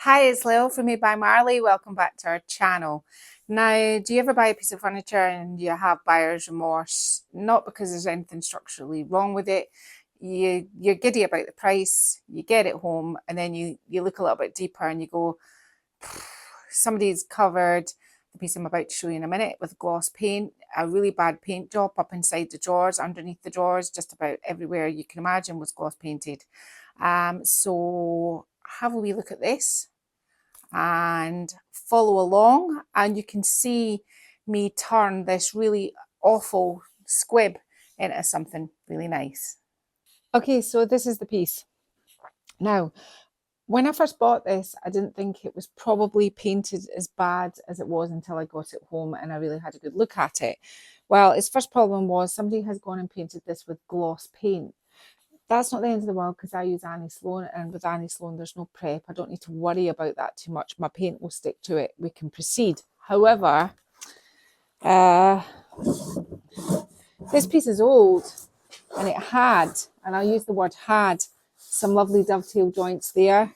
Hi, it's Lil from Made by Marley. Welcome back to our channel. Now, do you ever buy a piece of furniture and you have buyer's remorse? Not because there's anything structurally wrong with it. You're giddy about the price, you get it home, and then you look a little bit deeper and you go, somebody's covered the piece I'm about to show you in a minute with gloss paint, a really bad paint job up inside the drawers, underneath the drawers, just about everywhere you can imagine was gloss painted. So have a wee look at this and follow along, and you can see me turn this really awful squib into something really nice. Okay, so this is the piece. Now, when I first bought this, I didn't think it was probably painted as bad as it was until I got it home and I really had a good look at it. Well, its first problem was somebody has gone and painted this with gloss paint. That's not the end of the world because I use Annie Sloan, and with Annie Sloan there's no prep. I don't need to worry about that too much. My paint will stick to it. We can proceed. However, this piece is old, and it had, and I'll use the word had, some lovely dovetail joints there.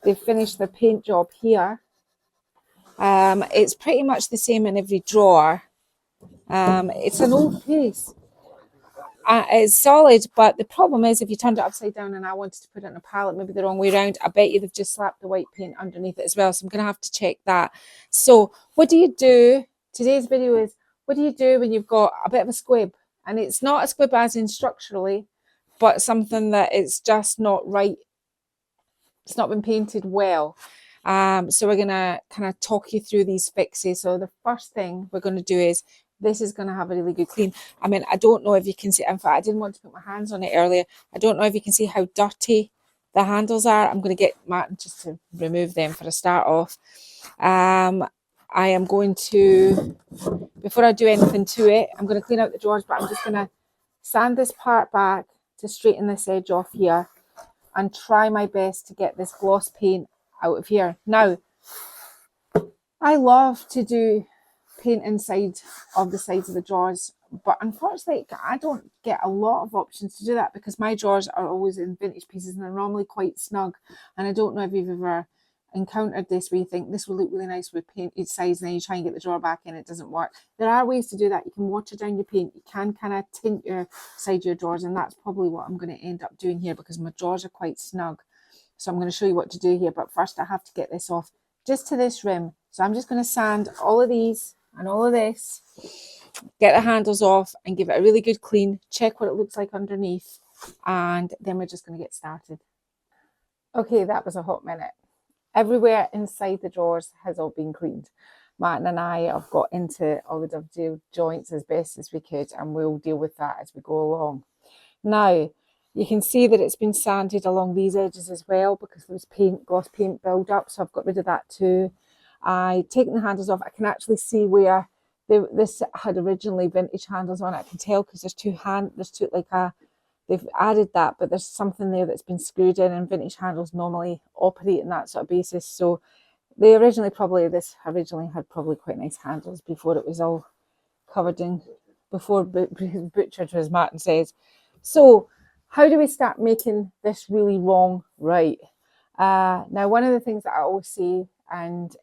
They've finished the paint job here. It's pretty much the same in every drawer. It's an old piece. It's solid, but the problem is if you turned it upside down and I wanted to put it in a palette, maybe the wrong way around, I bet you they've just slapped the white paint underneath it as well. So I'm going to have to check that. So what do you do? Today's video is, what do you do when you've got a bit of a squib? And it's not a squib as in structurally, but something that is just not right. It's not been painted well. So we're going to kind of talk you through these fixes. So the first thing we're going to do is, this is going to have a really good clean. I mean, I don't know if you can see, in fact, I didn't want to put my hands on it earlier. I don't know if you can see how dirty the handles are. I'm going to get Martin just to remove them for a start off. I am going to, before I do anything to it, I'm going to clean out the drawers, but I'm just going to sand this part back to straighten this edge off here and try my best to get this gloss paint out of here. Now, I love to do paint inside of the sides of the drawers, but unfortunately I don't get a lot of options to do that because my drawers are always in vintage pieces and they're normally quite snug, and I don't know if you've ever encountered this where you think this will look really nice with painted sides and then you try and get the drawer back and it doesn't work. There are ways to do that. You can water down your paint, you can kind of tint your side of your drawers, and that's probably what I'm going to end up doing here because my drawers are quite snug. So I'm going to show you what to do here, but first I have to get this off just to this rim. So I'm just going to sand all of these and all of this, get the handles off and give it a really good clean, check what it looks like underneath, and then we're just going to get started. Okay, that was a hot minute. Everywhere inside the drawers has all been cleaned. Martin and I have got into all the dovetail joints as best as we could, and we'll deal with that as we go along. Now, you can see that it's been sanded along these edges as well because there was gloss paint build up, so I've got rid of that too. I've taken the handles off. I can actually see where this had originally vintage handles on it. I can tell because they've added that, but there's something there that's been screwed in, and vintage handles normally operate in that sort of basis. So this originally had probably quite nice handles before it was all covered in, before butchered, as Martin says. So how do we start making this really wrong right? Now, one of the things that I always say, and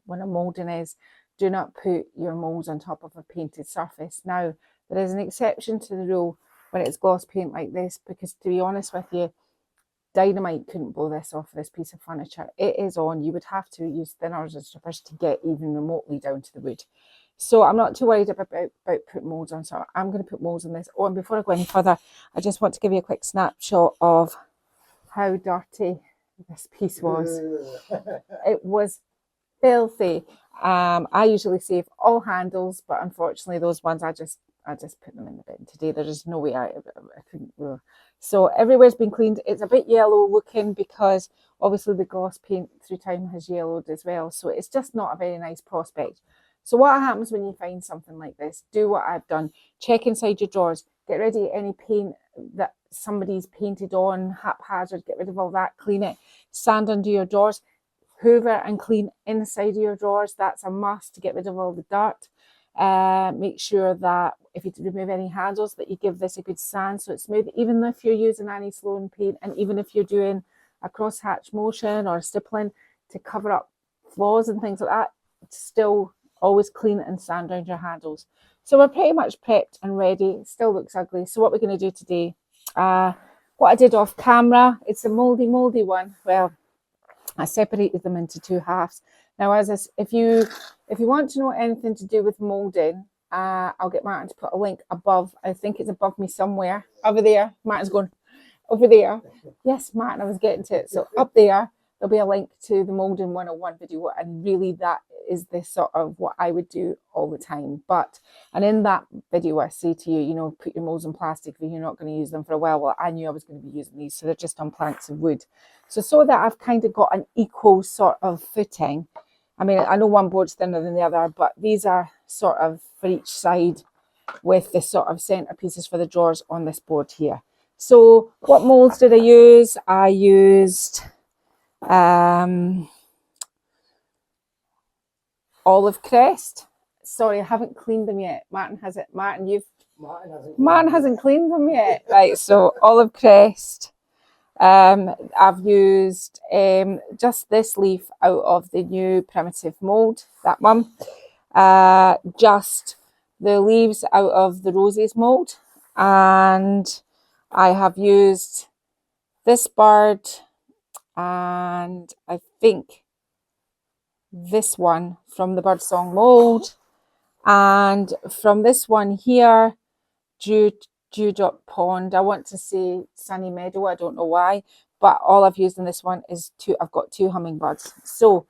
when I'm moulding, is do not put your moulds on top of a painted surface. Now, there is an exception to the rule when it's gloss paint like this, because to be honest with you, dynamite couldn't blow this off this piece of furniture. It is on. You would have to use thinners and strippers to get even remotely down to the wood. So I'm not too worried about putting moulds on. So I'm going to put moulds on this. Oh, and before I go any further, I just want to give you a quick snapshot of how dirty this piece was. It was filthy. I usually save all handles, but unfortunately those ones I just put them in the bin today. There's no way I couldn't. So everywhere's been cleaned. It's a bit yellow looking because obviously the gloss paint through time has yellowed as well, so it's just not a very nice prospect. So what happens when you find something like this? Do what I've done. Check inside your drawers. Get rid of any paint that somebody's painted on haphazard. Get rid of all that. Clean it. Sand under your drawers. Hoover and clean inside of your drawers. That's a must to get rid of all the dirt. Make sure that if you remove any handles that you give this a good sand so it's smooth, even if you're using Annie Sloan paint, and even if you're doing a crosshatch motion or a stippling to cover up flaws and things like that, still always clean and sand down your handles. So we're pretty much prepped and ready. It still looks ugly. So what we're going to do today, what I did off camera, it's a moldy one. Well, I separated them into two halves. Now, if you want to know anything to do with molding, I'll get Martin to put a link above. I think it's above me somewhere. Over there. Martin's going, over there. Yes, Martin, I was getting to it. So up there, there'll be a link to the Molding 101 video. And really that is the sort of what I would do all the time. And in that video, I say to you, you know, put your molds in plastic if you're not going to use them for a while. Well, I knew I was going to be using these. So they're just on planks of wood. So that I've kind of got an equal sort of footing. I mean, I know one board's thinner than the other, but these are sort of for each side with the sort of centerpieces for the drawers on this board here. So what molds did I use? I used Olive Crest. Sorry, I haven't cleaned them yet. Martin has it. Martin hasn't cleaned them yet. Right, so Olive Crest. I've used just this leaf out of the new Primitive mold, that one. Just the leaves out of the Roses mold, and I have used this bird, and I think this one from the Birdsong mold, and from this one here, Dewdrop Pond. I want to say Sunny Meadow, I don't know why, but all I've used in this one is I've got two hummingbirds. So,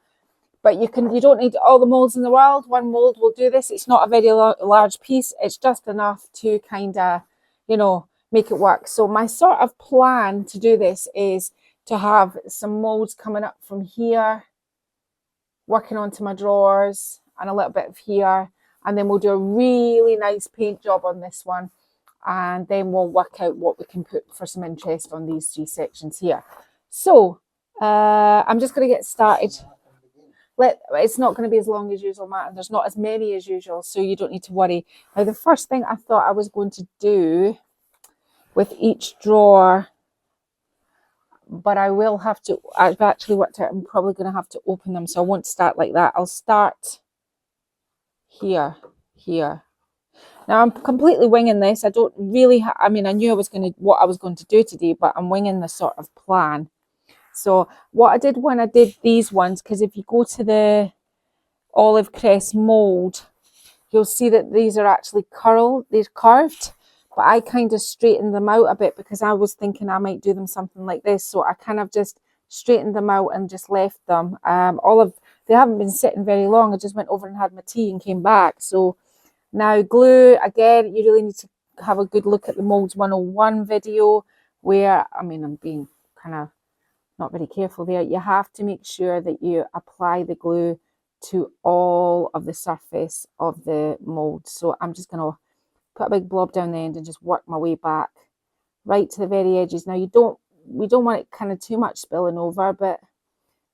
but you don't need all the molds in the world. One mold will do this. It's not a very large piece. It's just enough to kind of, you know, make it work. So my sort of plan to do this is to have some molds coming up from here, working onto my drawers, and a little bit of here, and then we'll do a really nice paint job on this one. And then we'll work out what we can put for some interest on these three sections here. So I'm just going to get started. It's not going to be as long as usual, Martin. There's not as many as usual, so you don't need to worry. Now, the first thing I thought I was going to do with each drawer, but I will have to, I've actually worked out I'm probably going to have to open them, so I won't start like that. I'll start here. Now I'm completely winging this. I don't really, I mean, I knew what I was going to do today, but I'm winging the sort of plan. So what I did when I did these ones, because if you go to the Olive Crest mold, you'll see that these are actually they're curved, but I kind of straightened them out a bit because I was thinking I might do them something like this. So I kind of just straightened them out and just left them. They haven't been sitting very long. I just went over and had my tea and came back. So now glue, again, you really need to have a good look at the Molds 101 video where, I mean, I'm being kind of not very careful there. You have to make sure that you apply the glue to all of the surface of the mold. So I'm just going to put a big blob down the end and just work my way back right to the very edges. Now we don't want it kind of too much spilling over, but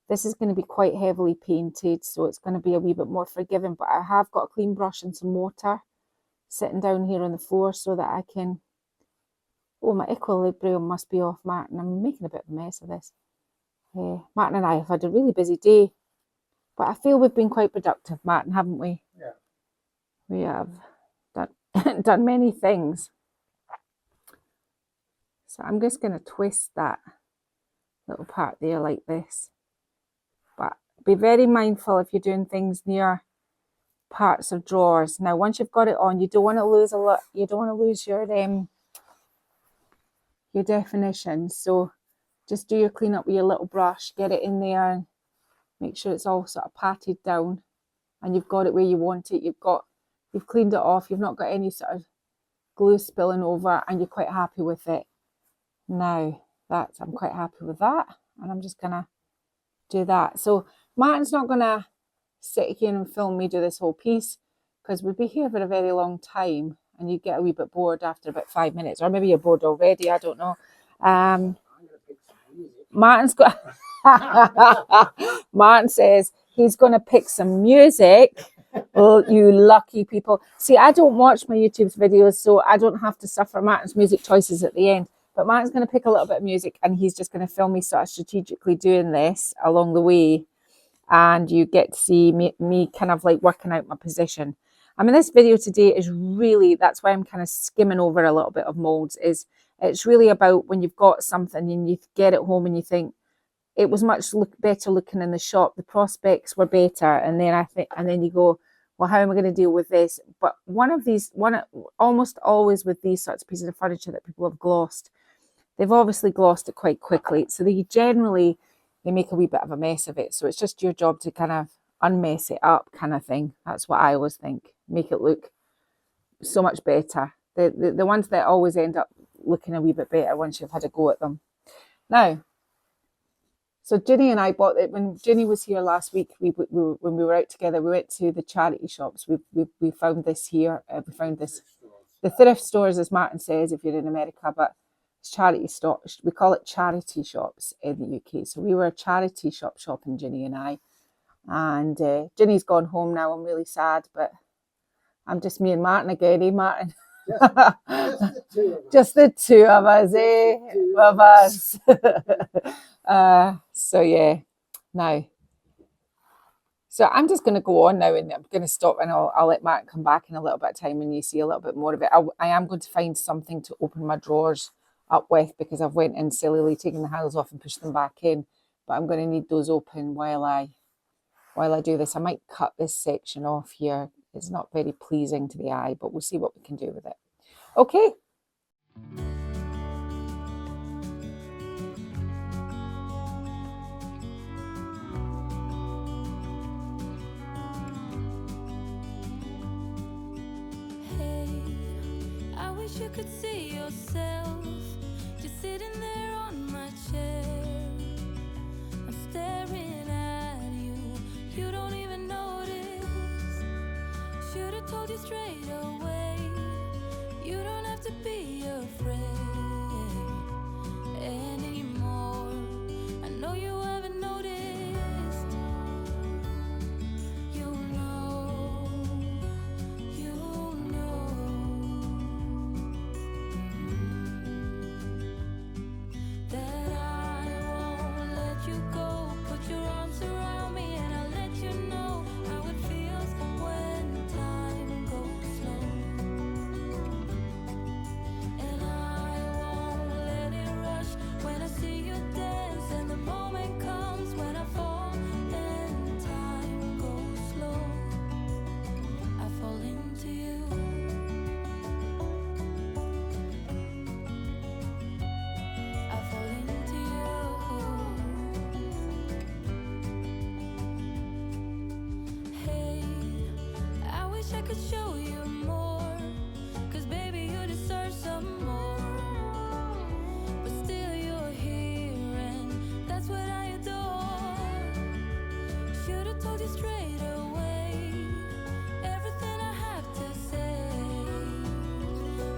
this is going to be quite heavily painted, so it's going to be a wee bit more forgiving. But I have got a clean brush and some water sitting down here on the floor so that I can... Oh, my equilibrium must be off, Martin. I'm making a bit of a mess of this. Martin and I have had a really busy day, but I feel we've been quite productive, Martin, haven't we? Yeah. We have done many things. So I'm just going to twist that little part there like this. But be very mindful if you're doing things near parts of drawers. Now, once you've got it on, you don't want to lose a lot. You don't want to lose your definition. So just do your clean up with your little brush, get it in there, and make sure it's all sort of patted down, and you've got it where you want it. You've cleaned it off. You've not got any sort of glue spilling over, and you're quite happy with it. Now I'm quite happy with that, and I'm just gonna do that. So Martin's not gonna sit here and film me do this whole piece because we'd be here for a very long time and you get a wee bit bored after about 5 minutes, or maybe you're bored already, I don't know. Martin's got Martin says he's gonna pick some music. Oh, you lucky people. See, I don't watch my YouTube videos, so I don't have to suffer Martin's music choices at the end. But Martin's going to pick a little bit of music and he's just going to film me sort of strategically doing this along the way. And you get to see me kind of like working out my position. I mean, this video today is really, that's why I'm kind of skimming over a little bit of molds, is it's really about when you've got something and you get it home and you think it was much better looking in the shop, the prospects were better, and then you go, well, how am I going to deal with this? But almost always with these sorts of pieces of furniture that people have glossed, they've obviously glossed it quite quickly, so they make a wee bit of a mess of it. So it's just your job to kind of unmess it up, kind of thing. That's what I always think. Make it look so much better. The ones that always end up looking a wee bit better once you've had a go at them. Now, so Ginny and I bought it when Ginny was here last week. When we were out together, we went to the charity shops. We found this here. We found this, the thrift stores, as Martin says, if you're in America, but it's charity stores. We call it charity shops in the UK. So we were a charity shop shopping, Ginny and I. And Ginny's gone home now. I'm really sad, but I'm just me and Martin again, eh, Martin? Just the two of us, eh? Of us. So yeah, now. So I'm just going to go on now and I'm going to stop and I'll let Martin come back in a little bit of time and you see a little bit more of it. I am going to find something to open my drawers up with because I've went in sillily taking the handles off and pushed them back in. But I'm going to need those open while I do this. I might cut this section off here. It's not very pleasing to the eye, but we'll see what we can do with it. Okay. Hey, I wish you could see yourself just sitting there on my chair. I'm staring at you. You don't even notice. Should have told you straight away. You don't have to be afraid anymore. I know you haven't noticed. You know that I won't let you go. Put your arms around me and I'll let you know how it feels when time goes slow. And I won't let it rush when I see you dance. And the moment comes when I fall and time goes slow. I fall into you. I fall into you. Hey, I wish I could show you more, 'cause baby you deserve some more. But still you're here and that's what I adore. Should've told you straight away everything I have to say.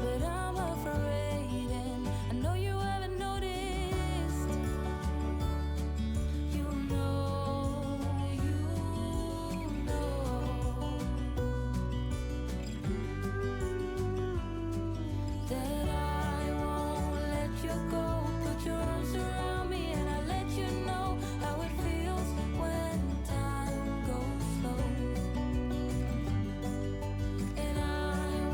But I'm afraid and I know you haven't noticed. You know that I won't let you go. Put your arms around me and I'll let you know how it feels when time goes slow. And I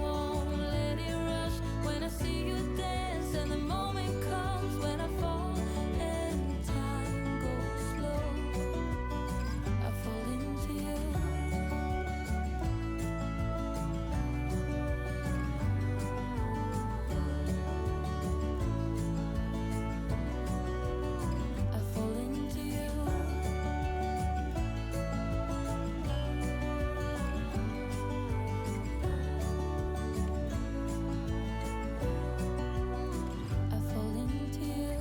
won't let it rush when I see you dance. And the moment comes when I fall and time goes slow. I fall into you. I fall into you. I fall into you.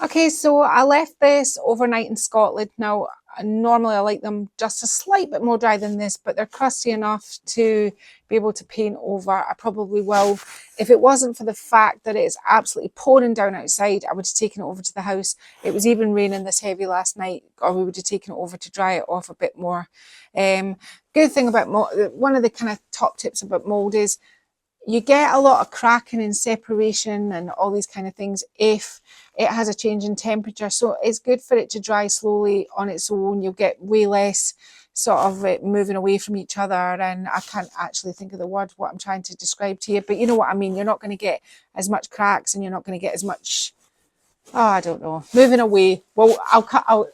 Okay, so I left this overnight in Scotland. Now, Normally I like them just a slight bit more dry than this, but they're crusty enough to be able to paint over. I probably will. If it wasn't for the fact that it's absolutely pouring down outside, I would have taken it over to the house. It was even raining this heavy last night, or we would have taken it over to dry it off a bit more. Good thing about mold, one of the kind of top tips about mold is you get a lot of cracking and separation and all these kind of things if it has a change in temperature. So it's good for it to dry slowly on its own. You'll get way less sort of it moving away from each other. And I can't actually think of the word, what I'm trying to describe to you, but you know what I mean. You're not going to get as much cracks and you're not going to get as much, I don't know, moving away. Well, I'll cut out.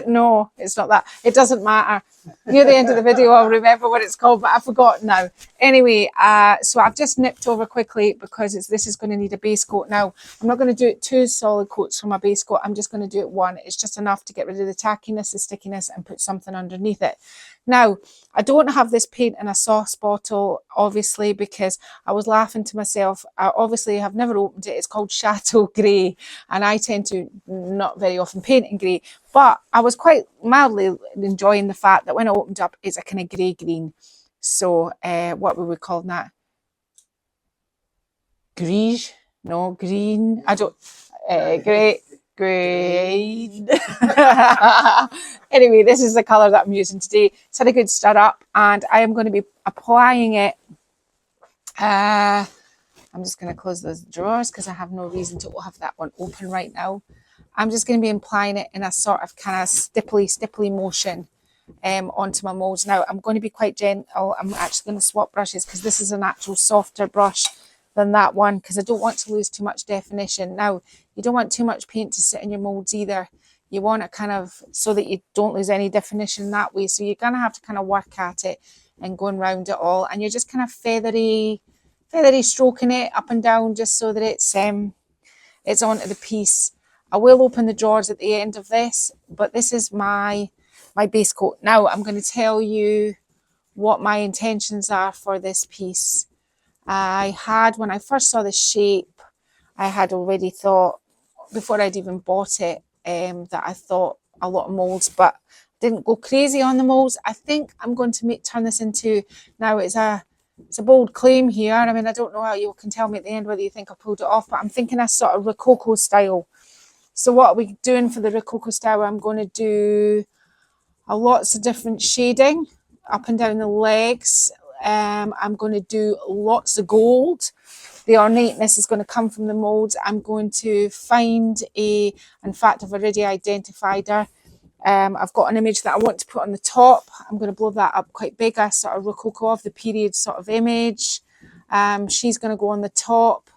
No, it's not that. It doesn't matter. Near the end of the video, I'll remember what it's called, but I've forgotten now. Anyway, so I've just nipped over quickly because this is going to need a base coat. Now, I'm not going to do it 2 solid coats for my base coat. I'm just going to do it 1. It's just enough to get rid of the tackiness, the stickiness, and put something underneath it. Now, I don't have this paint in a sauce bottle, obviously, because I was laughing to myself. Obviously, I've never opened it. It's called Chateau Grey, and I tend to not very often paint in grey. But I was quite mildly enjoying the fact that when I opened up, it's a kind of grey-green. So, what would we call that? Greige? No, green. I don't... grey. Green. Anyway, this is the colour that I'm using today. It's had a good stir up, and I am going to be applying it. I'm just going to close those drawers because I have no reason to have that one open right now. I'm just going to be applying it in a sort of kind of stipply motion onto my molds. Now, I'm going to be quite gentle. I'm actually going to swap brushes because this is an actual softer brush than that one because I don't want to lose too much definition. Now, you don't want too much paint to sit in your molds either. You want it kind of so that you don't lose any definition that way. So you're going to have to kind of work at it and going around it all. And you're just kind of feathery stroking it up and down just so that it's onto the piece. I will open the drawers at the end of this, but this is my base coat. Now I'm going to tell you what my intentions are for this piece. When I first saw the shape, I had already thought, before I'd even bought it, that I thought a lot of molds, but didn't go crazy on the molds. I think I'm going to turn this into, now it's a bold claim here. I mean, I don't know how you can tell me at the end whether you think I pulled it off, but I'm thinking a sort of Rococo style. So what are we doing for the Rococo style? I'm going to do lots of different shading up and down the legs. I'm going to do lots of gold. The ornateness is going to come from the molds. I'm going to find in fact, I've already identified her. I've got an image that I want to put on the top. I'm going to blow that up quite big, a sort of Rococo of the period sort of image. She's going to go on the top.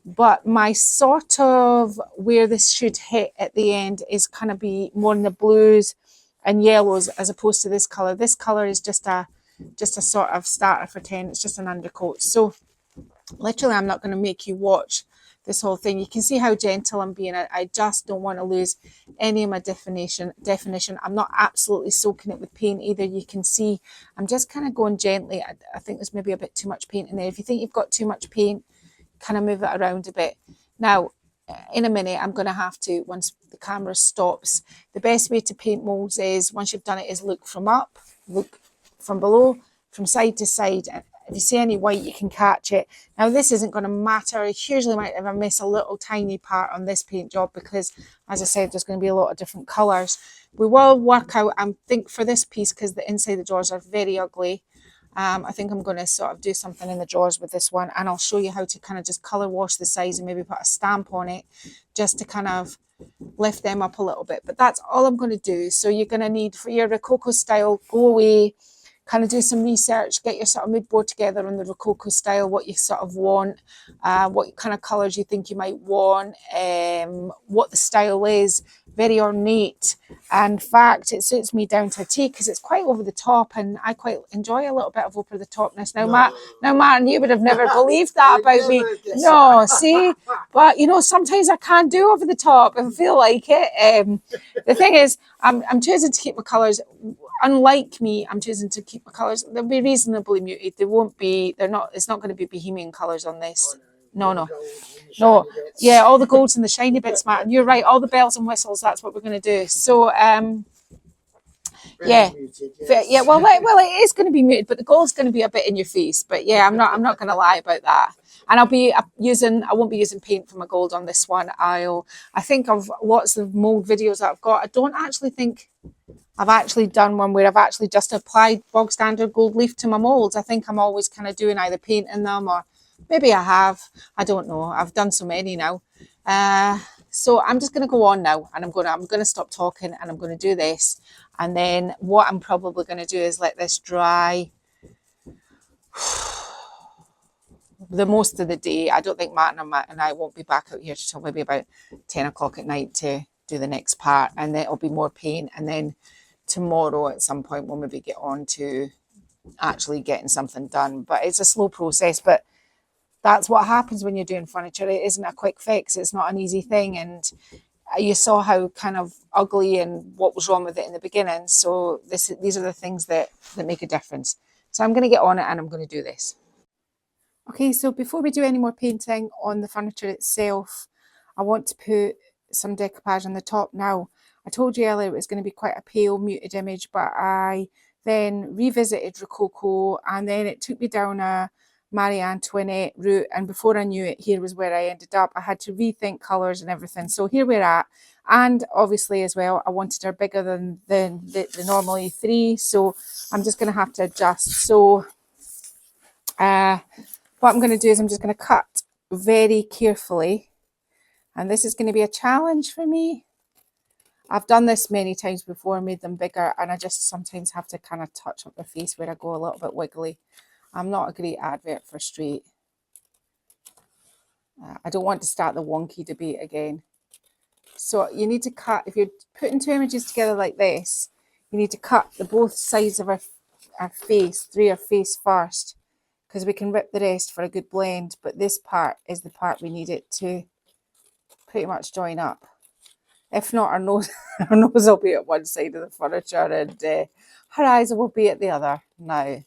But my sort of where this should hit at the end is kind of be more in the blues and yellows as opposed to this colour. This colour is just a sort of starter for 10. It's just an undercoat. So literally, I'm not going to make you watch this whole thing. You can see how gentle I'm being. I just don't want to lose any of my definition. I'm not absolutely soaking it with paint either. You can see I'm just kind of going gently. I think there's maybe a bit too much paint in there. If you think you've got too much paint, kind of move it around a bit. Now, in a minute, I'm going to have to, once the camera stops, the best way to paint molds is, once you've done it, is look from up, look from below, from side to side. If you see any white, you can catch it. Now, this isn't going to matter hugely much if I miss a little tiny part on this paint job because, as I said, there's going to be a lot of different colours. We will work out, I think, for this piece, because the inside of the drawers are very ugly, I think I'm going to sort of do something in the drawers with this one, and I'll show you how to kind of just colour wash the sides and maybe put a stamp on it just to kind of lift them up a little bit. But that's all I'm going to do. So you're going to need, for your Rococo style, go away, kind of do some research, get your sort of mood board together on the Rococo style, what you sort of want, what kind of colours you think you might want, what the style is. Very ornate. In fact, it suits me down to a T because it's quite over the top, and I quite enjoy a little bit of over the topness. Now, Martin, you would have never believed that about me. No, see? But, you know, sometimes I can't do over the top if I feel like it. The thing is, I'm choosing to keep my colours. Unlike me, I'm choosing to keep my colours. They'll be reasonably muted. They won't be, it's not going to be bohemian colours on this. No. Yeah, all the golds and the shiny bits, Martin. You're right. All the bells and whistles, that's what we're going to do. So, Yeah. Muted, Yeah, well, it is going to be muted, but the gold's going to be a bit in your face. But yeah, I'm not going to lie about that. And I won't be using paint for my gold on this one. I think of lots of mold videos that I've got. I don't actually think I've actually done one where I've actually just applied bog standard gold leaf to my molds. I think I'm always kind of doing either painting them, or maybe I have. I don't know. I've done so many now. So I'm just going to go on now, and I'm going to stop talking, and I'm going to do this. And then what I'm probably going to do is let this dry the most of the day. I don't think Matt and I won't be back out here till maybe about 10 o'clock at night to do the next part, and then it'll be more paint. And then tomorrow at some point we'll maybe get on to actually getting something done. But it's a slow process. But that's what happens when you're doing furniture. It isn't a quick fix. It's not an easy thing. And you saw how kind of ugly and what was wrong with it in the beginning. So these are the things that make a difference. So I'm going to get on it, and I'm going to do this. Okay, so before we do any more painting on the furniture itself, I want to put some decoupage on the top. Now, I told you earlier it was going to be quite a pale, muted image, but I then revisited Rococo, and then it took me down a Marie Antoinette route, and before I knew it, here was where I ended up. I had to rethink colours and everything. So here we're at. And obviously as well, I wanted her bigger than the normally 3, so I'm just going to have to adjust. So what I'm going to do is I'm just going to cut very carefully, and this is going to be a challenge for me. I've done this many times before, made them bigger, and I just sometimes have to kind of touch up the face where I go a little bit wiggly. I'm not a great advert for straight. I don't want to start the wonky debate again. So you need to cut, if you're putting 2 images together like this, you need to cut the both sides of our face, through our face first, because we can rip the rest for a good blend. But this part is the part we need it to pretty much join up. If not, our nose will be at one side of the furniture, and her eyes will be at the other now.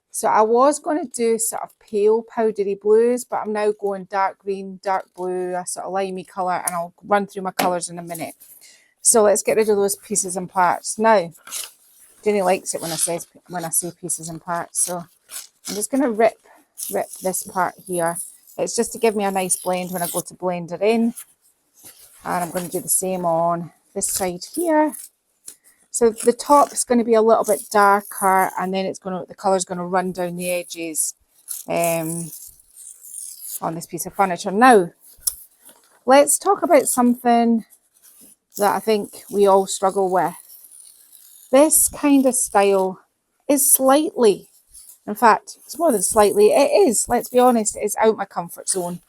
So I was going to do sort of pale powdery blues, but I'm now going dark green, dark blue, a sort of limey colour, and I'll run through my colours in a minute. So let's get rid of those pieces and parts. Now, Jenny likes it when I say pieces and parts. So I'm just going to rip this part here. It's just to give me a nice blend when I go to blend it in. And I'm going to do the same on this side here. So the top is going to be a little bit darker, and then the colour's going to run down the edges on this piece of furniture. Now, let's talk about something that I think we all struggle with. This kind of style is slightly, in fact, it's more than slightly, it is, let's be honest, it's out my comfort zone.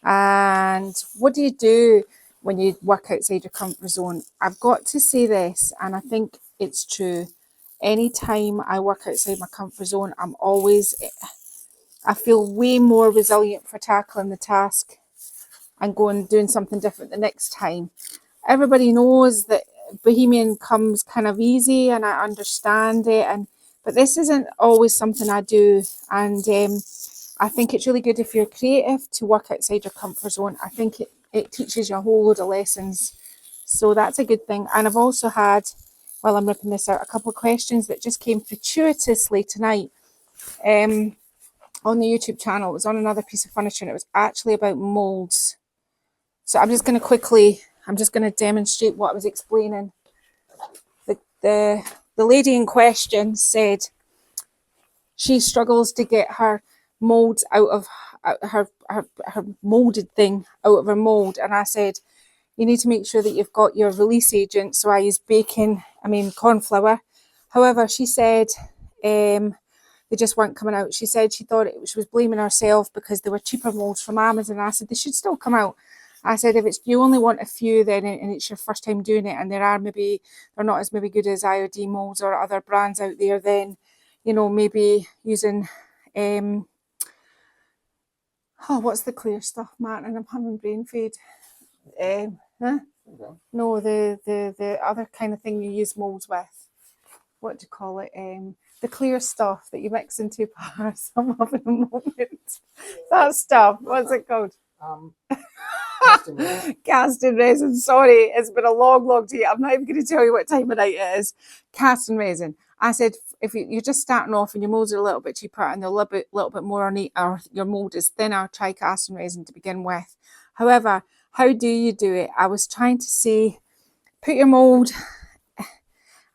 And what do you do when you work outside your comfort zone? I've got to say this, and I think it's true. Anytime I work outside my comfort zone, I feel way more resilient for tackling the task and doing something different the next time. Everybody knows that Bohemian comes kind of easy, and I understand it, but this isn't always something I do. And I think it's really good if you're creative to work outside your comfort zone. I think it teaches you a whole load of lessons. So that's a good thing. And I've also had, while I'm ripping this out, a couple of questions that just came fortuitously tonight on the YouTube channel. It was on another piece of furniture, and it was actually about moulds. So I'm just going to demonstrate what I was explaining. The lady in question said she struggles to get her molds out of her molded thing out of her mold, and I said you need to make sure that you've got your release agent. So I use corn flour. However, she said they just weren't coming out. She said she was blaming herself because they were cheaper molds from Amazon. I said they should still come out. I said if you only want a few, then and it's your first time doing it, and they're not as maybe good as IOD molds or other brands out there, then maybe using what's the clear stuff, Matt? And I'm having brain fade. No, the other kind of thing you use molds with. What do you call it? The clear stuff that you mix in 2 parts. I'm having a moment. That stuff. What's it called? Casting resin. Casting resin. Sorry, it's been a long day. I'm not even going to tell you what time of night it is. Casting resin. I said, if you're just starting off and your molds are a little bit cheaper and they're a little bit more ornate, or your mold is thinner, try casting resin to begin with. However, how do you do it? I was trying to say, put your mold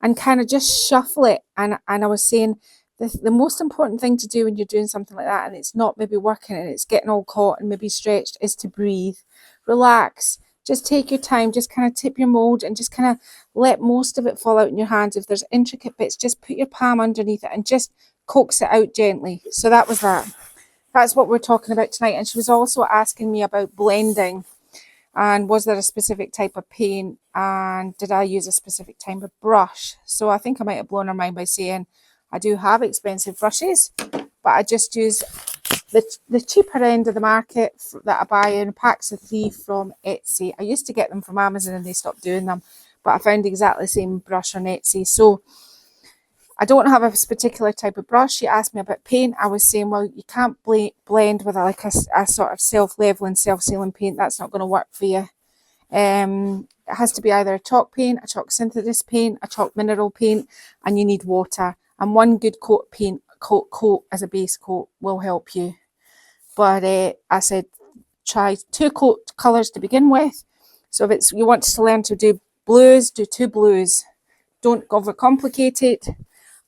and kind of just shuffle it. And I was saying, the most important thing to do when you're doing something like that and it's not maybe working and it's getting all caught and maybe stretched is to breathe, relax, just take your time, just kind of tip your mold and just kind of let most of it fall out in your hands. If there's intricate bits, just put your palm underneath it and just coax it out gently. So that was that. That's what we're talking about tonight. And she was also asking me about blending and was there a specific type of paint and did I use a specific type of brush. So I think I might have blown her mind by saying I do have expensive brushes, but I just use the cheaper end of the market that I buy in packs of 3 from Etsy. I used to get them from Amazon and they stopped doing them, but I found exactly the same brush on Etsy. So I don't have a particular type of brush. She asked me about paint. I was saying, well, you can't blend with a sort of self-leveling, self-sealing paint. That's not going to work for you. It has to be either a chalk paint, a chalk synthesis paint, a chalk mineral paint, and you need water. And one good coat of paint, coat as a base coat will help you. But I said, try 2 coat colours to begin with. So if you want to learn to do blues, do 2 blues. Don't overcomplicate it.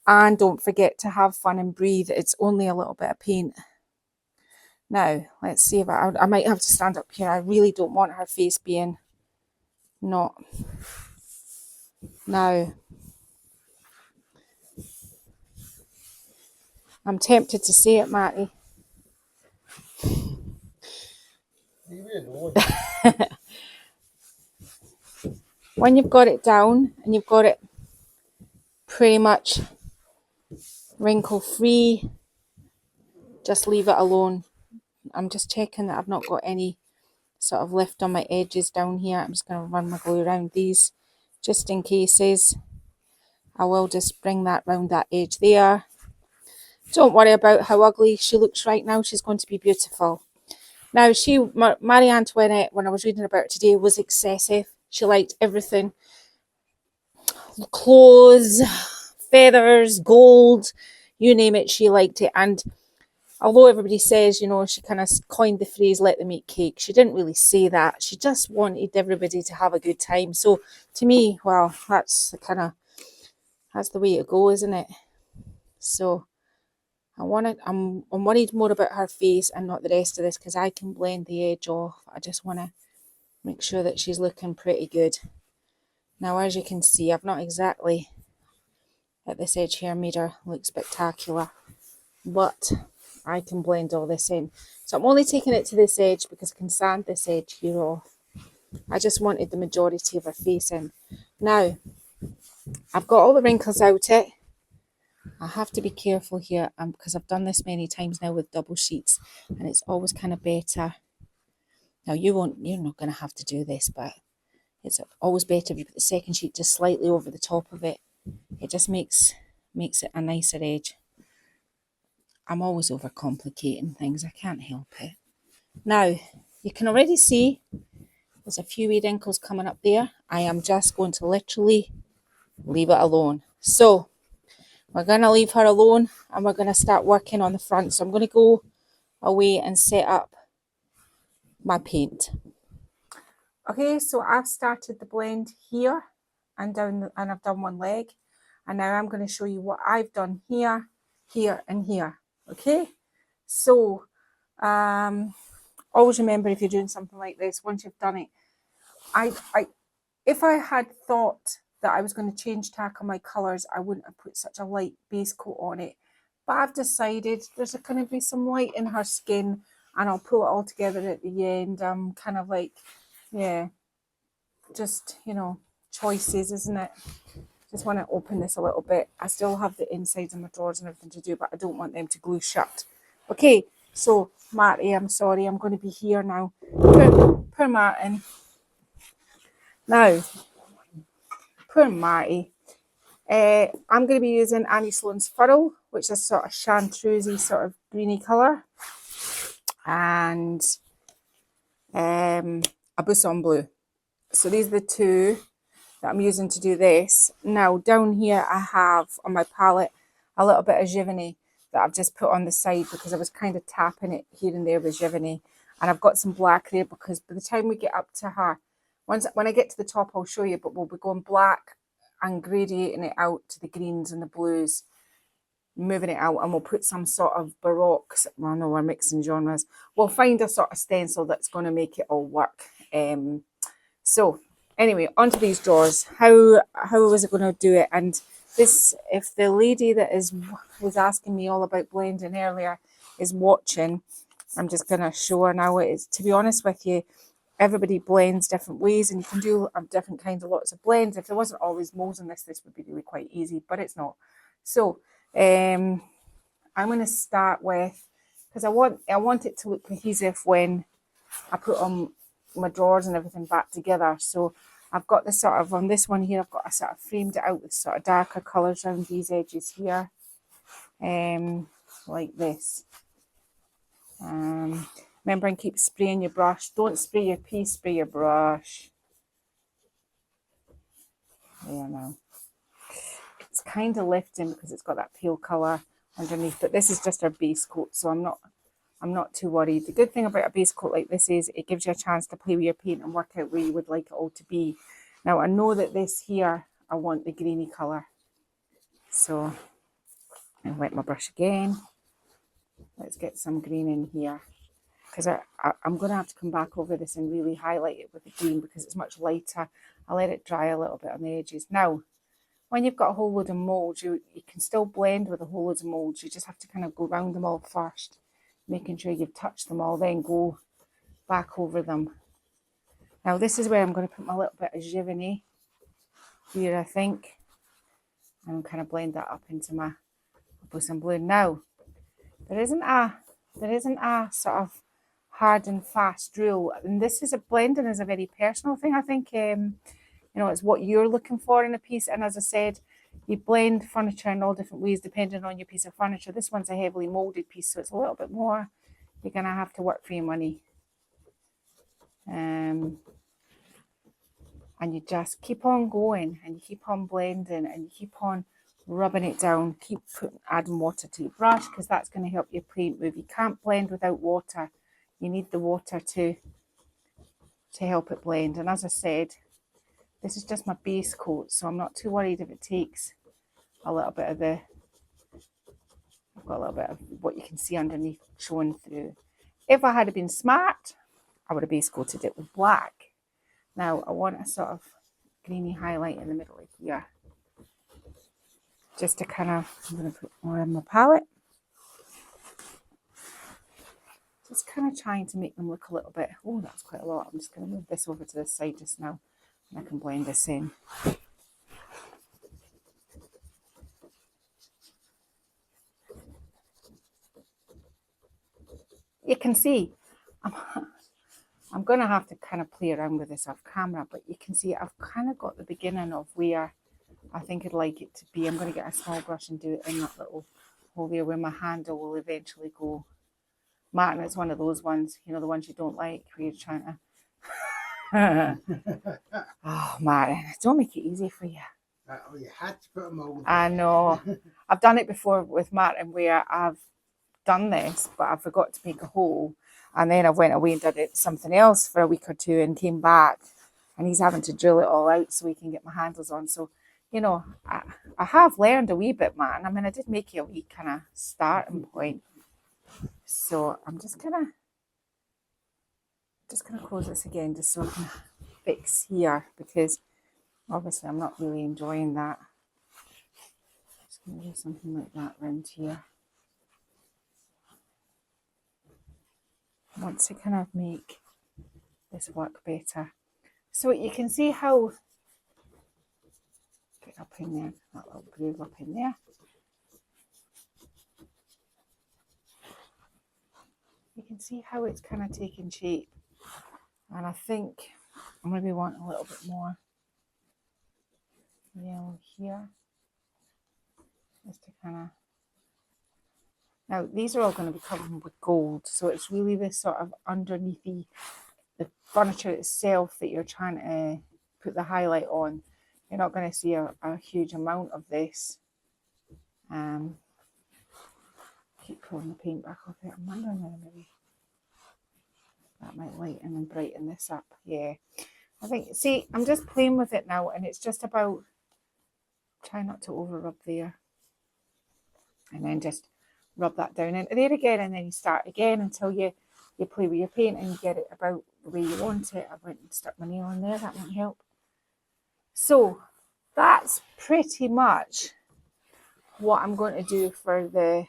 And don't forget to have fun and breathe. It's only a little bit of paint. Now, let's see if I might have to stand up here. I really don't want her face being not. Now, I'm tempted to say it, Matty. When you've got it down and you've got it pretty much wrinkle free, just leave it alone. I'm just checking that I've not got any sort of lift on my edges down here. I'm just going to run my glue around these just in cases. I will just bring that round that edge there. Don't worry about how ugly she looks right now. She's going to be beautiful. Now, Marie Antoinette, when I was reading about her today, was excessive. She liked everything. Clothes, feathers, gold, you name it, she liked it. And although everybody says, you know, she kind of coined the phrase, let them eat cake, she didn't really say that. She just wanted everybody to have a good time. So to me, well, that's the way to go, isn't it? So I'm worried more about her face and not the rest of this because I can blend the edge off. I just want to make sure that she's looking pretty good. Now, as you can see, I've not exactly at this edge here made her look spectacular, but I can blend all this in. So I'm only taking it to this edge because I can sand this edge here off. I just wanted the majority of her face in. Now, I've got all the wrinkles out it. I have to be careful here because I've done this many times now with double sheets and it's always kind of better. Now you're not going to have to do this, but it's always better if you put the second sheet just slightly over the top of it. It just makes it a nicer edge. I'm always overcomplicating things. I can't help it. Now, you can already see there's a few wee wrinkles coming up there. I am just going to literally leave it alone. So, we're going to leave her alone and we're going to start working on the front. So I'm going to go away and set up my paint. Okay, so I've started the blend here and down, and I've done one leg. And now I'm going to show you what I've done here, here, and here. Okay, so always remember if you're doing something like this, once you've done it, if I had thought that I was going to change tack on my colours, I wouldn't have put such a light base coat on it. But I've decided there's going to be some light in her skin and I'll pull it all together at the end. Kind of like, yeah, just, you know, choices, isn't it? Just want to open this a little bit. I still have the insides of my drawers and everything to do, but I don't want them to glue shut. Okay, so Marty, I'm sorry, I'm going to be here now. Poor Martin. Now, poor Marty. I'm going to be using Annie Sloan's Furl, which is sort of chartreusey, sort of greeny colour. And a Busan blue. So these are the two that I'm using to do this. Now down here I have on my palette a little bit of Giverny that I've just put on the side because I was kind of tapping it here and there with Giverny. And I've got some black there because by the time we get up to her, when I get to the top I'll show you, but we'll be going black and gradiating it out to the greens and the blues, moving it out, and we'll put some sort of baroque, well no, we're mixing genres. We'll find a sort of stencil that's going to make it all work. So anyway, onto these drawers. How was I going to do it? And this, if the lady that was asking me all about blending earlier is watching, I'm just going to show her now. It's, to be honest with you, everybody blends different ways, and you can do different kinds of lots of blends. If there wasn't always molds in this would be really quite easy, but it's not. So I'm going to start with, because I want it to look cohesive when I put on my drawers and everything back together. So I've got the sort of, on this one here, I've got a sort of framed it out with sort of darker colours around these edges here, like this. Remember, and keep spraying your brush. Don't spray your piece, spray your brush. There now. It's kind of lifting because it's got that pale colour underneath, but this is just our base coat, so I'm not too worried. The good thing about a base coat like this is it gives you a chance to play with your paint and work out where you would like it all to be. Now I know that this here, I want the greeny colour. So I'll wet my brush again. Let's get some green in here. Because I'm going to have to come back over this and really highlight it with the green because it's much lighter. I'll let it dry a little bit on the edges. Now, when you've got a whole load of moulds, you can still blend with a whole load of moulds. You just have to kind of go round them all first, making sure you've touched them all, then go back over them. Now, this is where I'm going to put my little bit of Giverny here, I think, and kind of blend that up into my Busan blue. Now, there isn't a sort of hard and fast rule, and this is blending is a very personal thing. I think it's what you're looking for in a piece, and as I said, you blend furniture in all different ways depending on your piece of furniture. This one's a heavily molded piece, so it's a little bit more, you're going to have to work for your money, and you just keep on going, and you keep on blending, and you keep on rubbing it down. Keep adding water to your brush because that's going to help your paint move. You can't blend without water. You need the water to help it blend. And as I said, this is just my base coat, so I'm not too worried if it takes a little bit of I've got a little bit of what you can see underneath showing through. If I had been smart, I would have base coated it with black. Now I want a sort of greeny highlight in the middle of here. Just to kind of, I'm going to put more in my palette. Just kind of trying to make them look a little bit, oh, that's quite a lot. I'm just going to move this over to this side just now, and I can blend this in. You can see, I'm going to have to kind of play around with this off camera, but you can see I've kind of got the beginning of where I think I'd like it to be. I'm going to get a small brush and do it in that little hole there where my handle will eventually go. Martin, it's one of those ones, the ones you don't like, where you're trying to... Oh, Martin, don't make it easy for you. Oh, you had to put a mould. I know. I've done it before with Martin where I've done this, but I forgot to make a hole. And then I went away and did something else for a week or two and came back. And he's having to drill it all out so he can get my handles on. So, I have learned a wee bit, Martin. I mean, I did make you a wee kind of starting point. So I'm just gonna close this again just so I can fix here because obviously I'm not really enjoying that. Just gonna do something like that around here. I want to kind of make this work better. So you can see how, get up in there, that little groove up in there. You can see how it's kind of taking shape. And I think I maybe want a little bit more yellow here. Just to kind of... Now, these are all going to be covered with gold. So it's really this sort of underneathy, the furniture itself that you're trying to put the highlight on, you're not going to see a huge amount of this. Keep pulling the paint back off it. I'm wondering whether maybe that might lighten and brighten this up. Yeah, I think, see, I'm just playing with it now, and it's just about try not to over rub there, and then just rub that down into there again, and then you start again until you play with your paint and you get it about the way you want it. I went and stuck my nail in there, that won't help. So that's pretty much what I'm going to do for the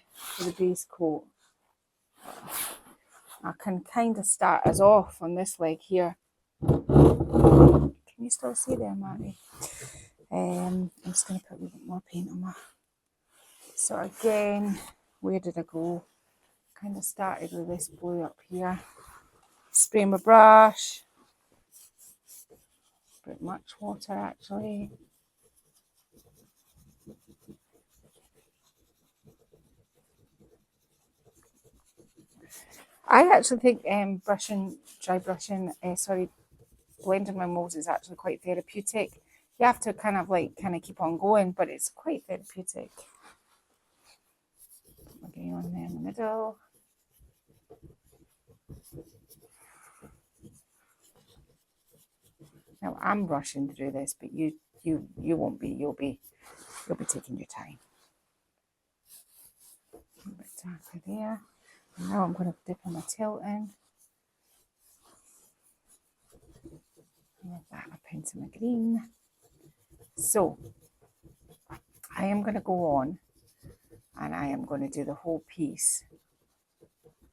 base coat. I can kind of start us off on this leg here. Can you still see there, Marty? I'm just going to put a little bit more paint on my... So again, where did I go? Kind of started with this blue up here. Spray my brush. A bit much water actually. I actually think blending my molds is actually quite therapeutic. You have to kind of keep on going, but it's quite therapeutic. Okay, on there in the middle. Now I'm rushing through this, but you won't be. You'll be taking your time. A bit darker there. And now I'm going to dip my tilt in. With that, I paint some green. So I am going to go on, and I am going to do the whole piece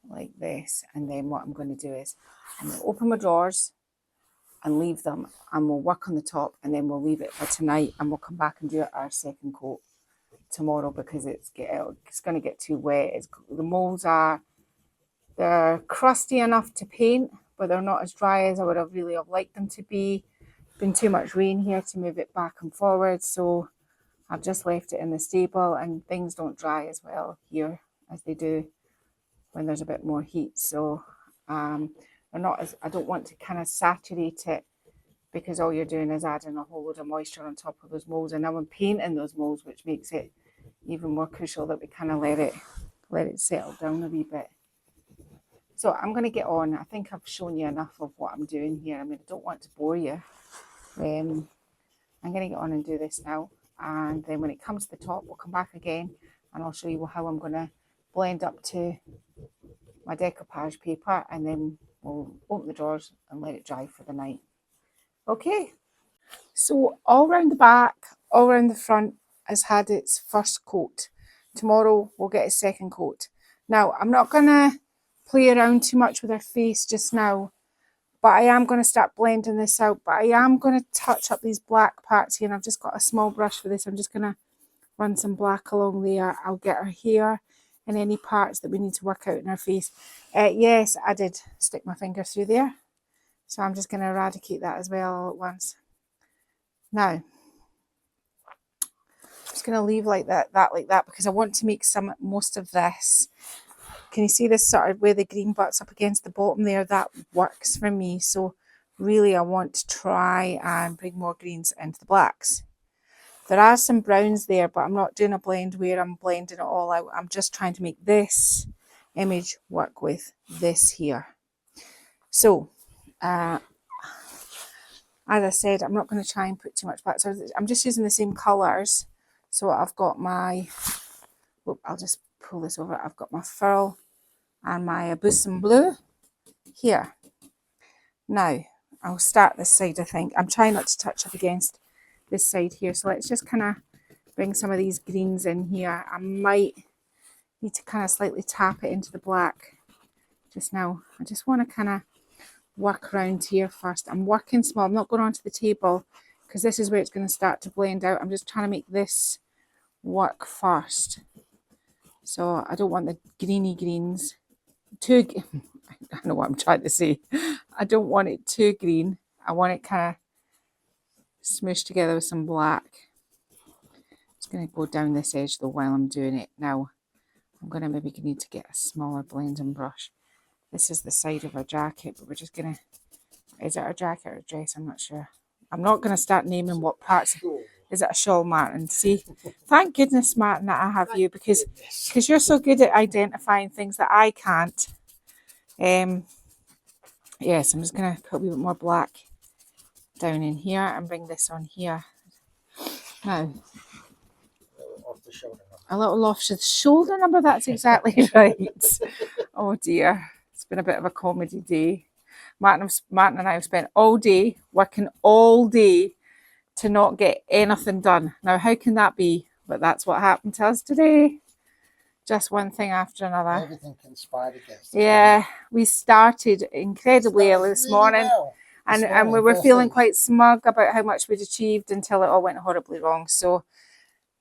like this. And then what I'm going to do is I'm going to open my drawers and leave them, and we'll work on the top, and then we'll leave it for tonight, and we'll come back and do our second coat tomorrow because it's going to get too wet. The molds they're crusty enough to paint, but they're not as dry as I would have really liked them to be. Been too much rain here to move it back and forward, so I've just left it in the stable, and things don't dry as well here as they do when there's a bit more heat. So they're not as, I don't want to kind of saturate it, because all you're doing is adding a whole load of moisture on top of those molds, and now I'm painting those molds, which makes it even more crucial that we kind of let it settle down a wee bit. So I'm going to get on. I think I've shown you enough of what I'm doing here. I mean, I don't want to bore you. I'm going to get on and do this now, and then when it comes to the top, we'll come back again, and I'll show you how I'm going to blend up to my decoupage paper, and then we'll open the drawers and let it dry for the night. Okay, so all around the back, all around the front has had its first coat. Tomorrow we'll get a second coat. Now, I'm not going to play around too much with her face just now, but I am going to start blending this out. But I am going to touch up these black parts here, and I've just got a small brush for this. I'm just going to run some black along there. I'll get her hair and any parts that we need to work out in her face. Yes, I did stick my finger through there, so I'm just going to eradicate that as well all at once. Now, I'm just going to leave like that because I want to make most of this. Can you see this sort of where the green butts up against the bottom there? That works for me. So really I want to try and bring more greens into the blacks. There are some browns there, but I'm not doing a blend where I'm blending it all out. I'm just trying to make this image work with this here. So, as I said, I'm not going to try and put too much back. So I'm just using the same colours. So I've got my, I'll just pull this over. I've got my Furl and my Abusim Blue here. Now, I'll start this side, I think. I'm trying not to touch up against this side here. So let's just kind of bring some of these greens in here. I might need to kind of slightly tap it into the black just now. I just want to kind of work around here first. I'm working small. I'm not going onto the table because this is where it's going to start to blend out. I'm just trying to make this work first. So I don't want the greeny greens too, I know what I'm trying to say. I don't want it too green. I want it kind of smooshed together with some black. Just going to go down this edge though while I'm doing it. Now, I'm going to maybe need to get a smaller blending brush. This is the side of our jacket, but we're just going to Is it a jacket or a dress? I'm not sure. I'm not going to start naming what parts. Sure. Is it a shawl, Martin? See, thank goodness, Martin, that I have you, because Goodness. you're so good at identifying things that I can't. Yes, I'm just going to put a wee bit more black down in here and bring this on here. Now, Off the shoulder. a little off the shoulder number, that's exactly right. Oh dear, it's been a bit of a comedy day. Martin and I have spent all day, working all day to not get anything done. Now, how can that be? But that's what happened to us today. Just one thing after another. Everything conspired against us. Yeah, we started incredibly early this Really morning. well. And, This and we morning, were first feeling thing. quite smug about how much we'd achieved until it all went horribly wrong. So,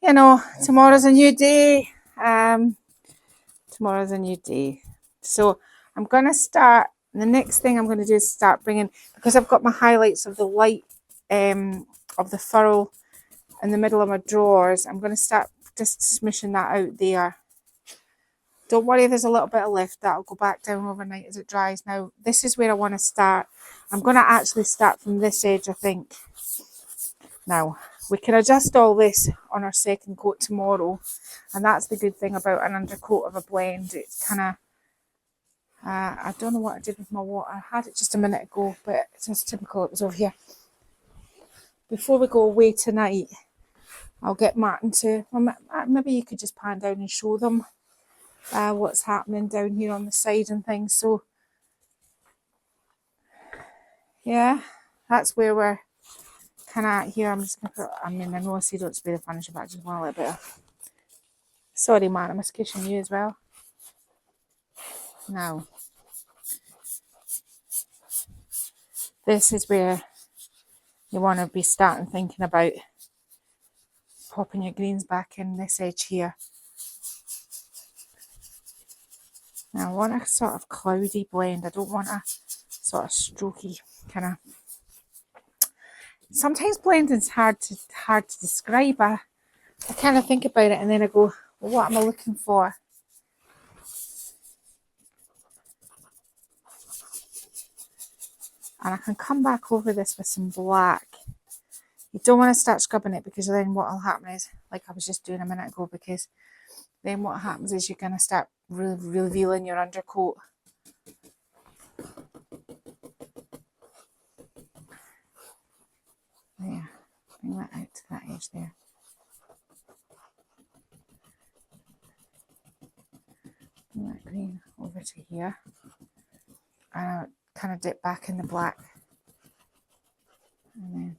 you know, tomorrow's a new day. Tomorrow's a new day. So I'm going to start, the next thing I'm going to do is start bringing, because I've got my highlights of the light of the furrow in the middle of my drawers, I'm going to start just smishing that out there. Don't worry, there's a little bit of lift. That'll go back down overnight as it dries. Now, this is where I want to start. I'm going to actually start from this edge, I think. Now, we can adjust all this on our second coat tomorrow. And that's the good thing about an undercoat of a blend. It's kind of, I don't know what I did with my water. I had it just a minute ago, but it's just typical. It was over here. Before we go away tonight, I'll get Martin to, well, maybe you could just pan down and show them what's happening down here on the side and things. So yeah, that's where we're kind of at here. I'm just gonna put, I mean, I know I say don't spray the furniture, but I just want a little bit of, sorry man, I'm kissing you as well. Now, this is where you want to be starting thinking about popping your greens back in this edge here. Now I want a sort of cloudy blend. I don't want a sort of strokey kind of. Sometimes blending's hard to describe. I kind of think about it and then I go, well, what am I looking for? And I can come back over this with some black. You don't want to start scrubbing it, because then what will happen is, like I was just doing a minute ago, because then what happens is you're going to start revealing your undercoat. There, bring that out to that edge there. Bring that green over to here. And I'll kind of dip back in the black. And then,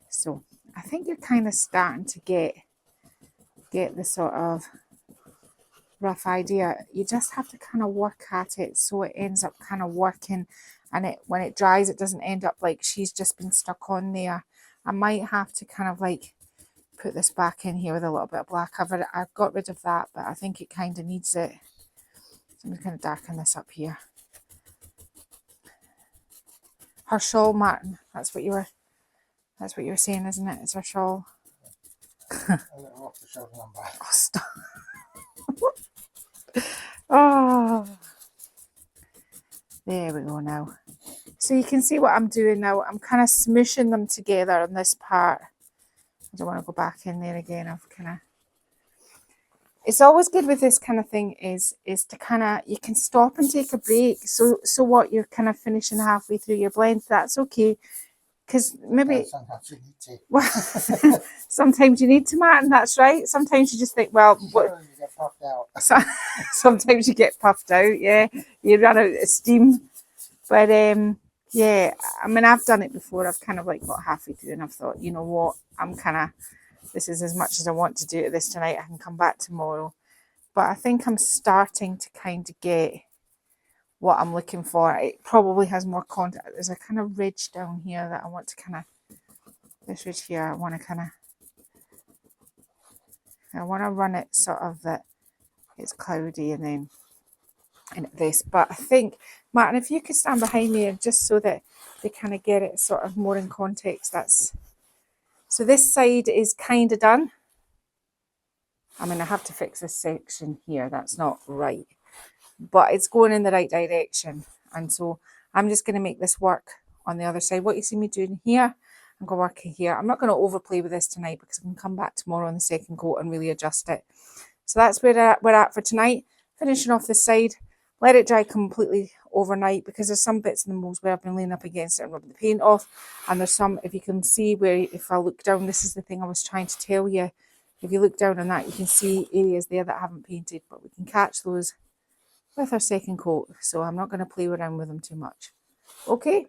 so I think you're kind of starting to get the sort of rough idea. You just have to kind of work at it so it ends up kind of working, and it, when it dries, it doesn't end up like she's just been stuck on there. I might have to kind of like put this back in here with a little bit of black. I've got rid of that, but I think it kind of needs it. So I'm just going to darken this up here. Her shawl, Martin. That's what you were saying, isn't it? It's her shawl. A little off the shoulder number. Oh, stop. Oh, there we go now. So you can see what I'm doing now. I'm kind of smooshing them together on this part. I don't want to go back in there again. I've kind of. It's always good with this kind of thing is to kind of, you can stop and take a break. So what, you're kind of finishing halfway through your blend. That's okay. Because maybe Sometimes you need to. well, sometimes you need to, Martin. That's right. Sometimes you just think, well, what, Sure, you get puffed out. sometimes you get puffed out. Yeah, you run out of steam. But yeah, I mean, I've done it before. I've kind of like got halfway through and I've thought, you know what, I'm kind of, this is as much as I want to do it this tonight. I can come back tomorrow. But I think I'm starting to kind of get what I'm looking for. It probably has more content. There's a kind of ridge down here that I want to kind of, this ridge here, I want to kind of, I want to run it sort of that it's cloudy and then in this. But I think, Martin, if you could stand behind me and just so that they kind of get it sort of more in context, that's, so this side is kind of done. I mean, I have to fix this section here. That's not right. But it's going in the right direction. And so I'm just going to make this work on the other side. What you see me doing here, I'm going to work here. I'm not going to overplay with this tonight because I can come back tomorrow on the second coat and really adjust it. So that's where we're at for tonight. Finishing off this side, let it dry completely overnight because there's some bits in the molds where I've been laying up against it and rubbing the paint off. And there's some, if you can see where, if I look down, this is the thing I was trying to tell you. If you look down on that, you can see areas there that I haven't painted, but we can catch those with our second coat. So I'm not going to play around with them too much. Okay?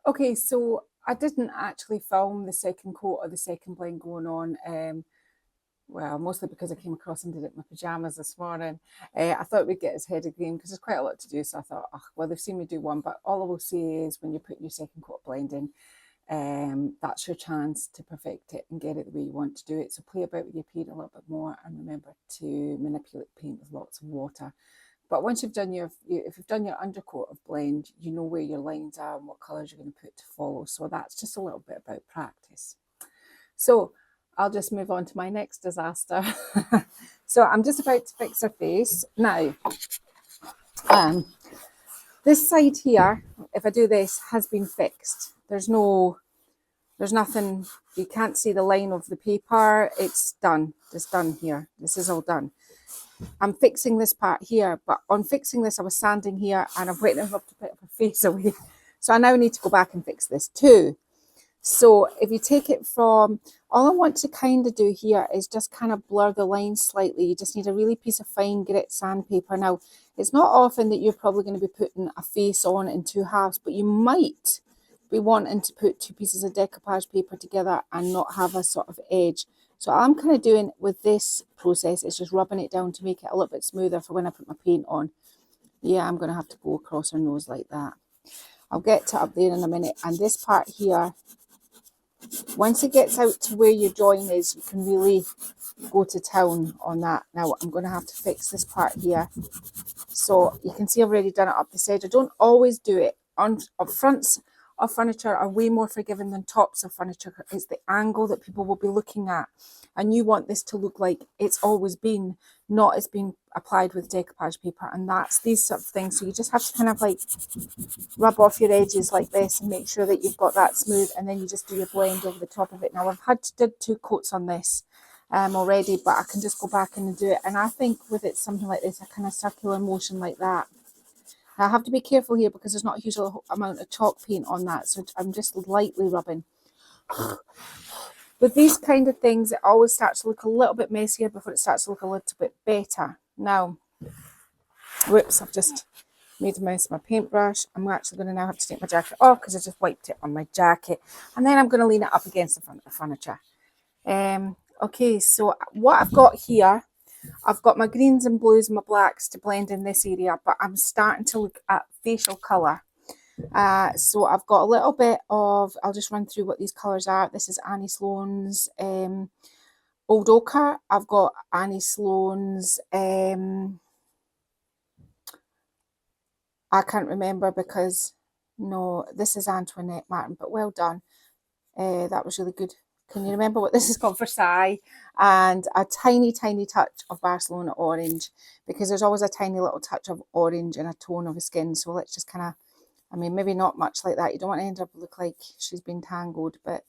Okay, so I didn't actually film the second coat or the second blend going on. Well, mostly because I came across and did it in my pyjamas this morning. I thought we'd get his head of game because there's quite a lot to do. So I thought, oh, well, they've seen me do one. But all I will say is when you're putting your second coat of blending, that's your chance to perfect it and get it the way you want to do it. So play about with your paint a little bit more and remember to manipulate paint with lots of water. But once you've done if you've done your undercoat of blend, you know where your lines are and what colours you're going to put to follow. So that's just a little bit about practice. So I'll just move on to my next disaster. So I'm just about to fix her face. Now, this side here, if I do this, has been fixed. There's nothing, you can't see the line of the paper. It's done. It's done here. This is all done. I'm fixing this part here, but on fixing this, I was sanding here and I'm waiting for her to put her face away. So I now need to go back and fix this too. So if you take it from, all I want to kind of do here is just kind of blur the lines slightly. You just need a really piece of fine grit sandpaper. Now, it's not often that you're probably going to be putting a face on in two halves, but you might be wanting to put two pieces of decoupage paper together and not have a sort of edge. So all I'm kind of doing with this process is just rubbing it down to make it a little bit smoother for when I put my paint on. Yeah, I'm going to have to go across her nose like that. I'll get to up there in a minute. And this part here, once it gets out to where your join is, you can really go to town on that. Now I'm going to have to fix this part here. So you can see I've already done it up this edge. I don't always do it. On fronts of furniture are way more forgiving than tops of furniture. It's the angle that people will be looking at. And you want this to look like it's always been, not it's been applied with decoupage paper. And that's these sort of things. So you just have to kind of like rub off your edges like this and make sure that you've got that smooth. And then you just do your blend over the top of it. Now I've did 2 coats on this already, but I can just go back and do it. And I think with it something like this, a kind of circular motion like that. Now, I have to be careful here because there's not a huge amount of chalk paint on that. So I'm just lightly rubbing. With these kind of things, it always starts to look a little bit messier before it starts to look a little bit better. Now, whoops, I've just made a mess of my paintbrush. I'm actually going to now have to take my jacket off because I just wiped it on my jacket. And then I'm going to lean it up against the front of the furniture. Okay, so what I've got here, I've got my greens and blues and my blacks to blend in this area, but I'm starting to look at facial colour. So I've got a little bit of, I'll just run through what these colours are. This is Annie Sloan's Old Ochre. I've got Annie Sloan's, I can't remember because, no, this is Antoinette Martin, but well done. That was really good. Can you remember what this is called? Versailles. And a tiny, tiny touch of Barcelona Orange, because there's always a tiny little touch of orange in a tone of a skin. So let's just kind of, I mean, maybe not much like that. You don't want to end up look like she's been tangled, but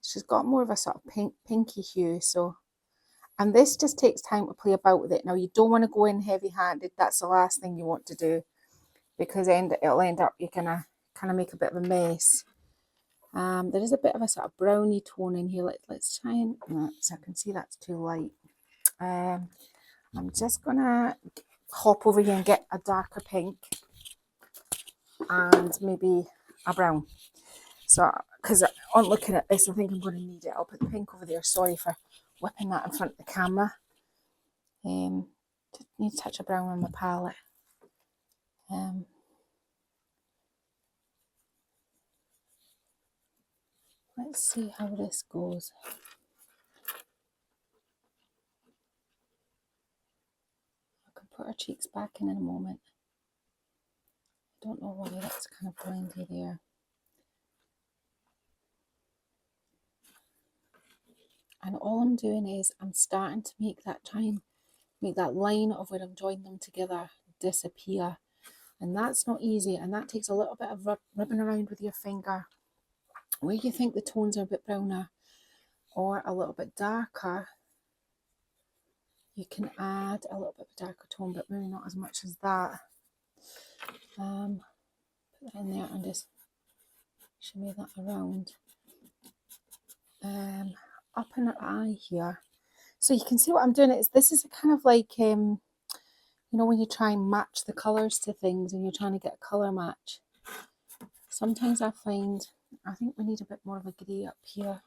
she's got more of a sort of pinky hue. So, and this just takes time to play about with it. Now, you don't want to go in heavy-handed. That's the last thing you want to do, because it'll end up you kind of make a bit of a mess. There is a bit of a sort of browny tone in here. Let's try and, so I can see that's too light. I'm just gonna hop over here and get a darker pink and maybe a brown. So, because on looking at this, I think I'm going to need it. I'll put the pink over there. Sorry for whipping that in front of the camera. Just need a touch of brown on my palette. Let's see how this goes. I can put our cheeks back in a moment. I don't know why that's kind of blindy there. And all I'm doing is I'm starting to make that line of where I'm joining them together disappear. And that's not easy, and that takes a little bit of rubbing around with your finger. Where you think the tones are a bit browner or a little bit darker, you can add a little bit of a darker tone, but maybe not as much as that. Put that in there and just shimmy that around. Up in her eye here. So you can see what I'm doing. This is kind of like, you know, when you try and match the colours to things and you're trying to get a colour match. Sometimes I think we need a bit more of a grey up here.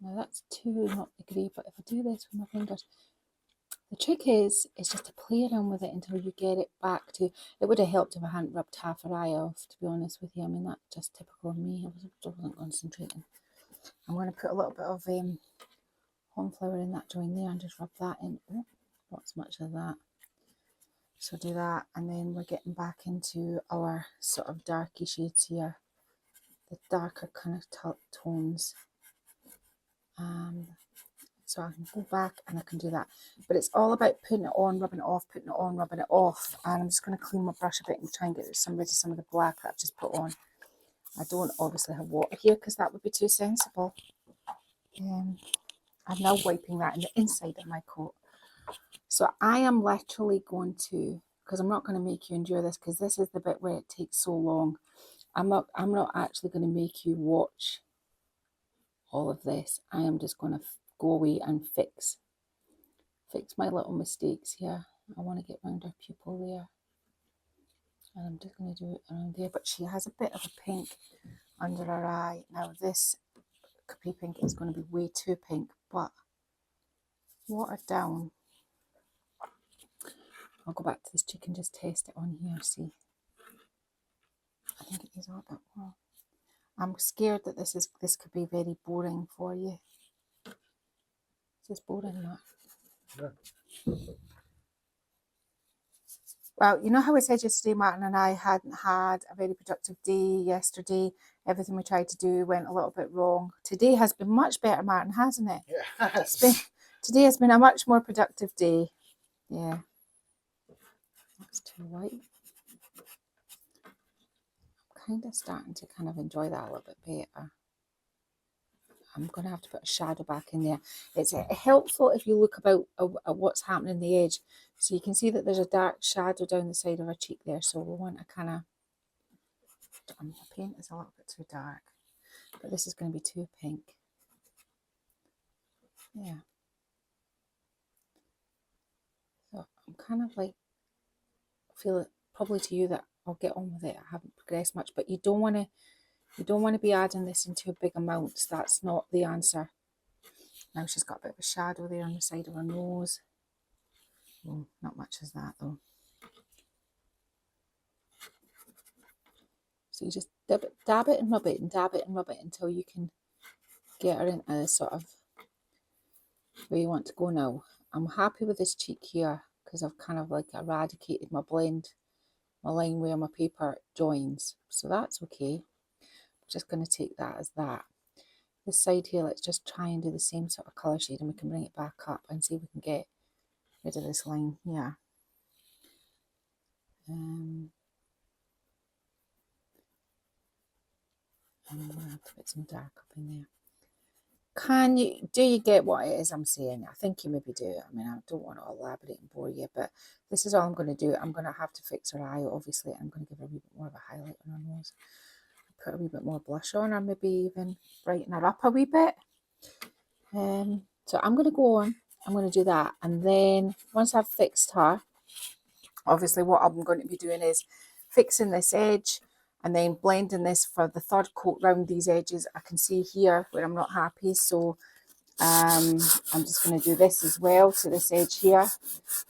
Now that's too not the grey, but if I do this with my fingers, the trick is just to play around with it until you get it back to, it would have helped if I hadn't rubbed half her eye off, to be honest with you. I mean, that's just typical of me. I wasn't concentrating. I'm going to put a little bit of cornflour in that joint there and just rub that in. Oh, not as much of that. So do that, and then we're getting back into our sort of darky shades here, the darker kind of tones. So I can go back and I can do that. But it's all about putting it on, rubbing it off, putting it on, rubbing it off. And I'm just going to clean my brush a bit and try and get rid of some of the black that I've just put on. I don't obviously have water here because that would be too sensible. I'm now wiping that in the inside of my coat. So I am literally going to, because I'm not going to make you endure this, because this is the bit where it takes so long. I'm not actually going to make you watch all of this. I am just going to go away and fix my little mistakes here. I want to get around her pupil there. And I'm just going to do it around there. But she has a bit of a pink under her eye. Now this Capri Pink is going to be way too pink, but watered down. I'll go back to this cheek and just test it on here, see. I think it is a little bit more. I'm scared that this could be very boring for you. Is this boring, Matt? Yeah. Well, you know how I said yesterday, Martin and I hadn't had a very productive day yesterday. Everything we tried to do went a little bit wrong. Today has been much better, Martin, hasn't it? Yeah. Today has been a much more productive day. Yeah. That's too white. I'm kind of starting to kind of enjoy that a little bit better. I'm going to have to put a shadow back in there. It's helpful if you look about at what's happening in the edge. So you can see that there's a dark shadow down the side of her cheek there. So we want to kind of, the paint is a little bit too dark, but this is going to be too pink. Yeah. So I'm kind of like, feel it probably to you that I'll get on with it. I haven't progressed much, but you don't want to be adding this into big amounts. That's not the answer. Now she's got a bit of a shadow there on the side of her nose. Oh, not much as that though. So you just dab it and rub it and dab it and rub it until you can get her into the sort of where you want to go now. I'm happy with this cheek here because I've kind of like eradicated my blend, my line where my paper joins. So that's okay. I'm just going to take that as that. This side here, let's just try and do the same sort of colour shade and we can bring it back up and see if we can get rid of this line here. I'm going to have to put some dark up in there. Do you get what it is I'm saying? I think you maybe do. I mean, I don't want to elaborate and bore you, but this is all I'm going to do. I'm going to have to fix her eye, obviously. I'm going to give her a wee bit more of a highlight on her nose. Put a wee bit more blush on her, maybe even brighten her up a wee bit. So I'm going to go on. I'm going to do that. And then once I've fixed her, obviously what I'm going to be doing is fixing this edge and then blending this for the third coat round these edges. I can see here where I'm not happy, so I'm just going to do this as well to this edge here,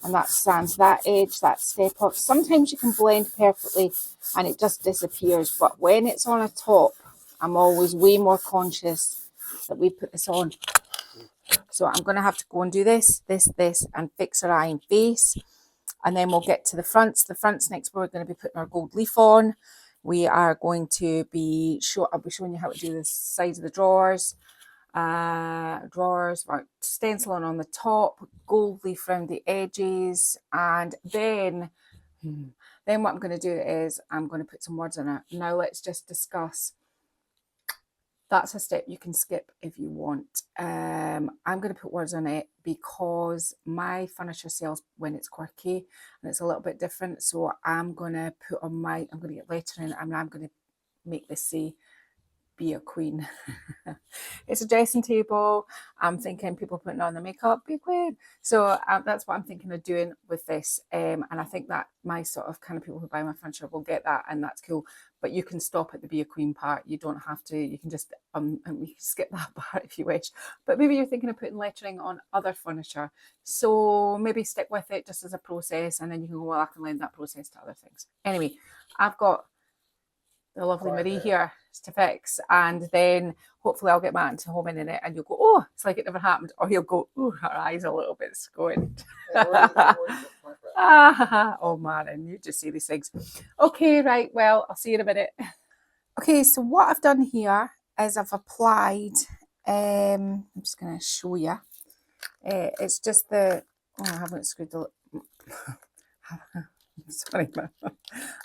and that sands that edge, that step up. Sometimes you can blend perfectly and it just disappears, but when it's on a top, I'm always way more conscious that we put this on. So I'm going to have to go and do this, and fix her eye and face, and then we'll get to the fronts. The fronts next, we're going to be putting our gold leaf on. We are going to be I'll be showing you how to do the sides of the drawers, stenciling on the top, gold leaf around the edges, and then Then what I'm going to do is I'm going to put some words on it. Now let's just discuss. That's a step you can skip if you want. I'm going to put words on it because my furniture sells when it's quirky and it's a little bit different. So I'm going to put on I'm going to get lettering and I'm going to make this say, be a queen. It's a dressing table. I'm thinking people putting on their makeup, be a queen. So that's what I'm thinking of doing with this. And I think that my sort of kind of people who buy my furniture will get that, and that's cool. But you can stop at the be a queen part. You don't have to. You can just and you can skip that part if you wish. But maybe you're thinking of putting lettering on other furniture. So maybe stick with it just as a process, and then you can go, well, I can lend that process to other things. Anyway, I've got the lovely Marie here to fix, and then hopefully I'll get back into home in it and you'll go, oh, it's like it never happened, or you'll go, oh, her eyes are a little bit squint. Oh man, and you just say these things. Okay, right, well, I'll see you in a minute. Okay, so what I've done here is I've applied, I'm just going to show you, it's just I haven't screwed the, sorry,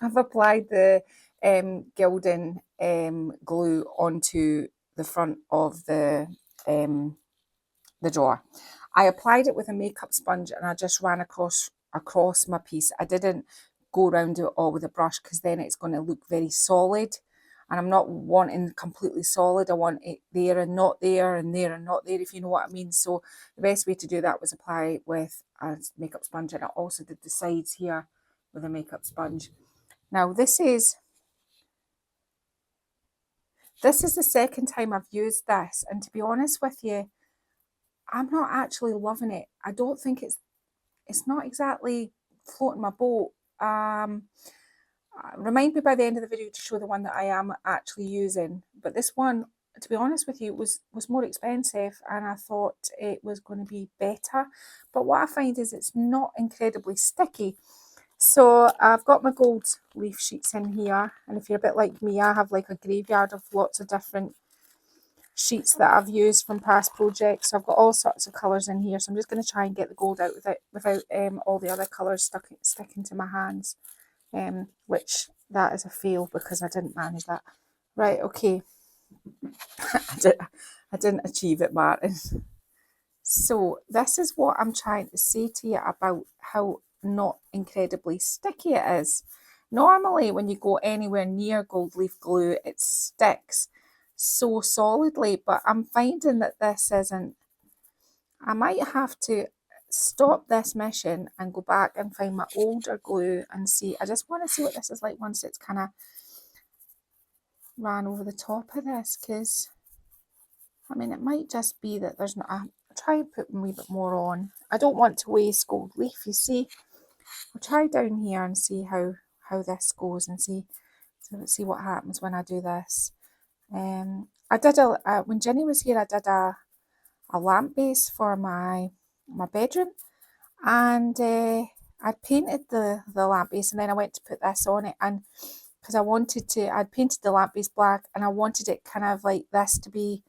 I've applied the gilding glue onto the front of the drawer. I applied it with a makeup sponge and I just ran across my piece. I didn't go around it all with a brush because then it's going to look very solid, and I'm not wanting completely solid. I want it there and not there and there and not there, if you know what I mean. So the best way to do that was apply with a makeup sponge, and I also did the sides here with a makeup sponge. Now this is the second time I've used this, and to be honest with you, I'm not actually loving it. I don't think it's not exactly floating my boat. Remind me by the end of the video to show the one that I am actually using. But this one, to be honest with you, was more expensive, and I thought it was going to be better. But what I find is it's not incredibly sticky. So I've got my gold leaf sheets in here, and if you're a bit like me, I have like a graveyard of lots of different sheets that I've used from past projects. So I've got all sorts of colours in here, so I'm just going to try and get the gold out without all the other colours sticking to my hands, which that is a fail because I didn't manage that. Right, okay. I didn't achieve it, Martin. So this is what I'm trying to say to you about how not incredibly sticky it is. Normally when you go anywhere near gold leaf glue, it sticks so solidly, but I'm finding that this isn't. I might have to stop this mission and go back and find my older glue and see. I just want to see what this is like once it's kind of ran over the top of this, because I mean it might just be that there's not. I'll try and put a wee bit more on. I don't want to waste gold leaf, you see. I'll try down here and see how this goes and see what happens when I do this. I did when Ginny was here, I did a lamp base for my bedroom, and I painted the lamp base, and then I went to put this on it, and because I'd painted the lamp base black, and I wanted it kind of like this to be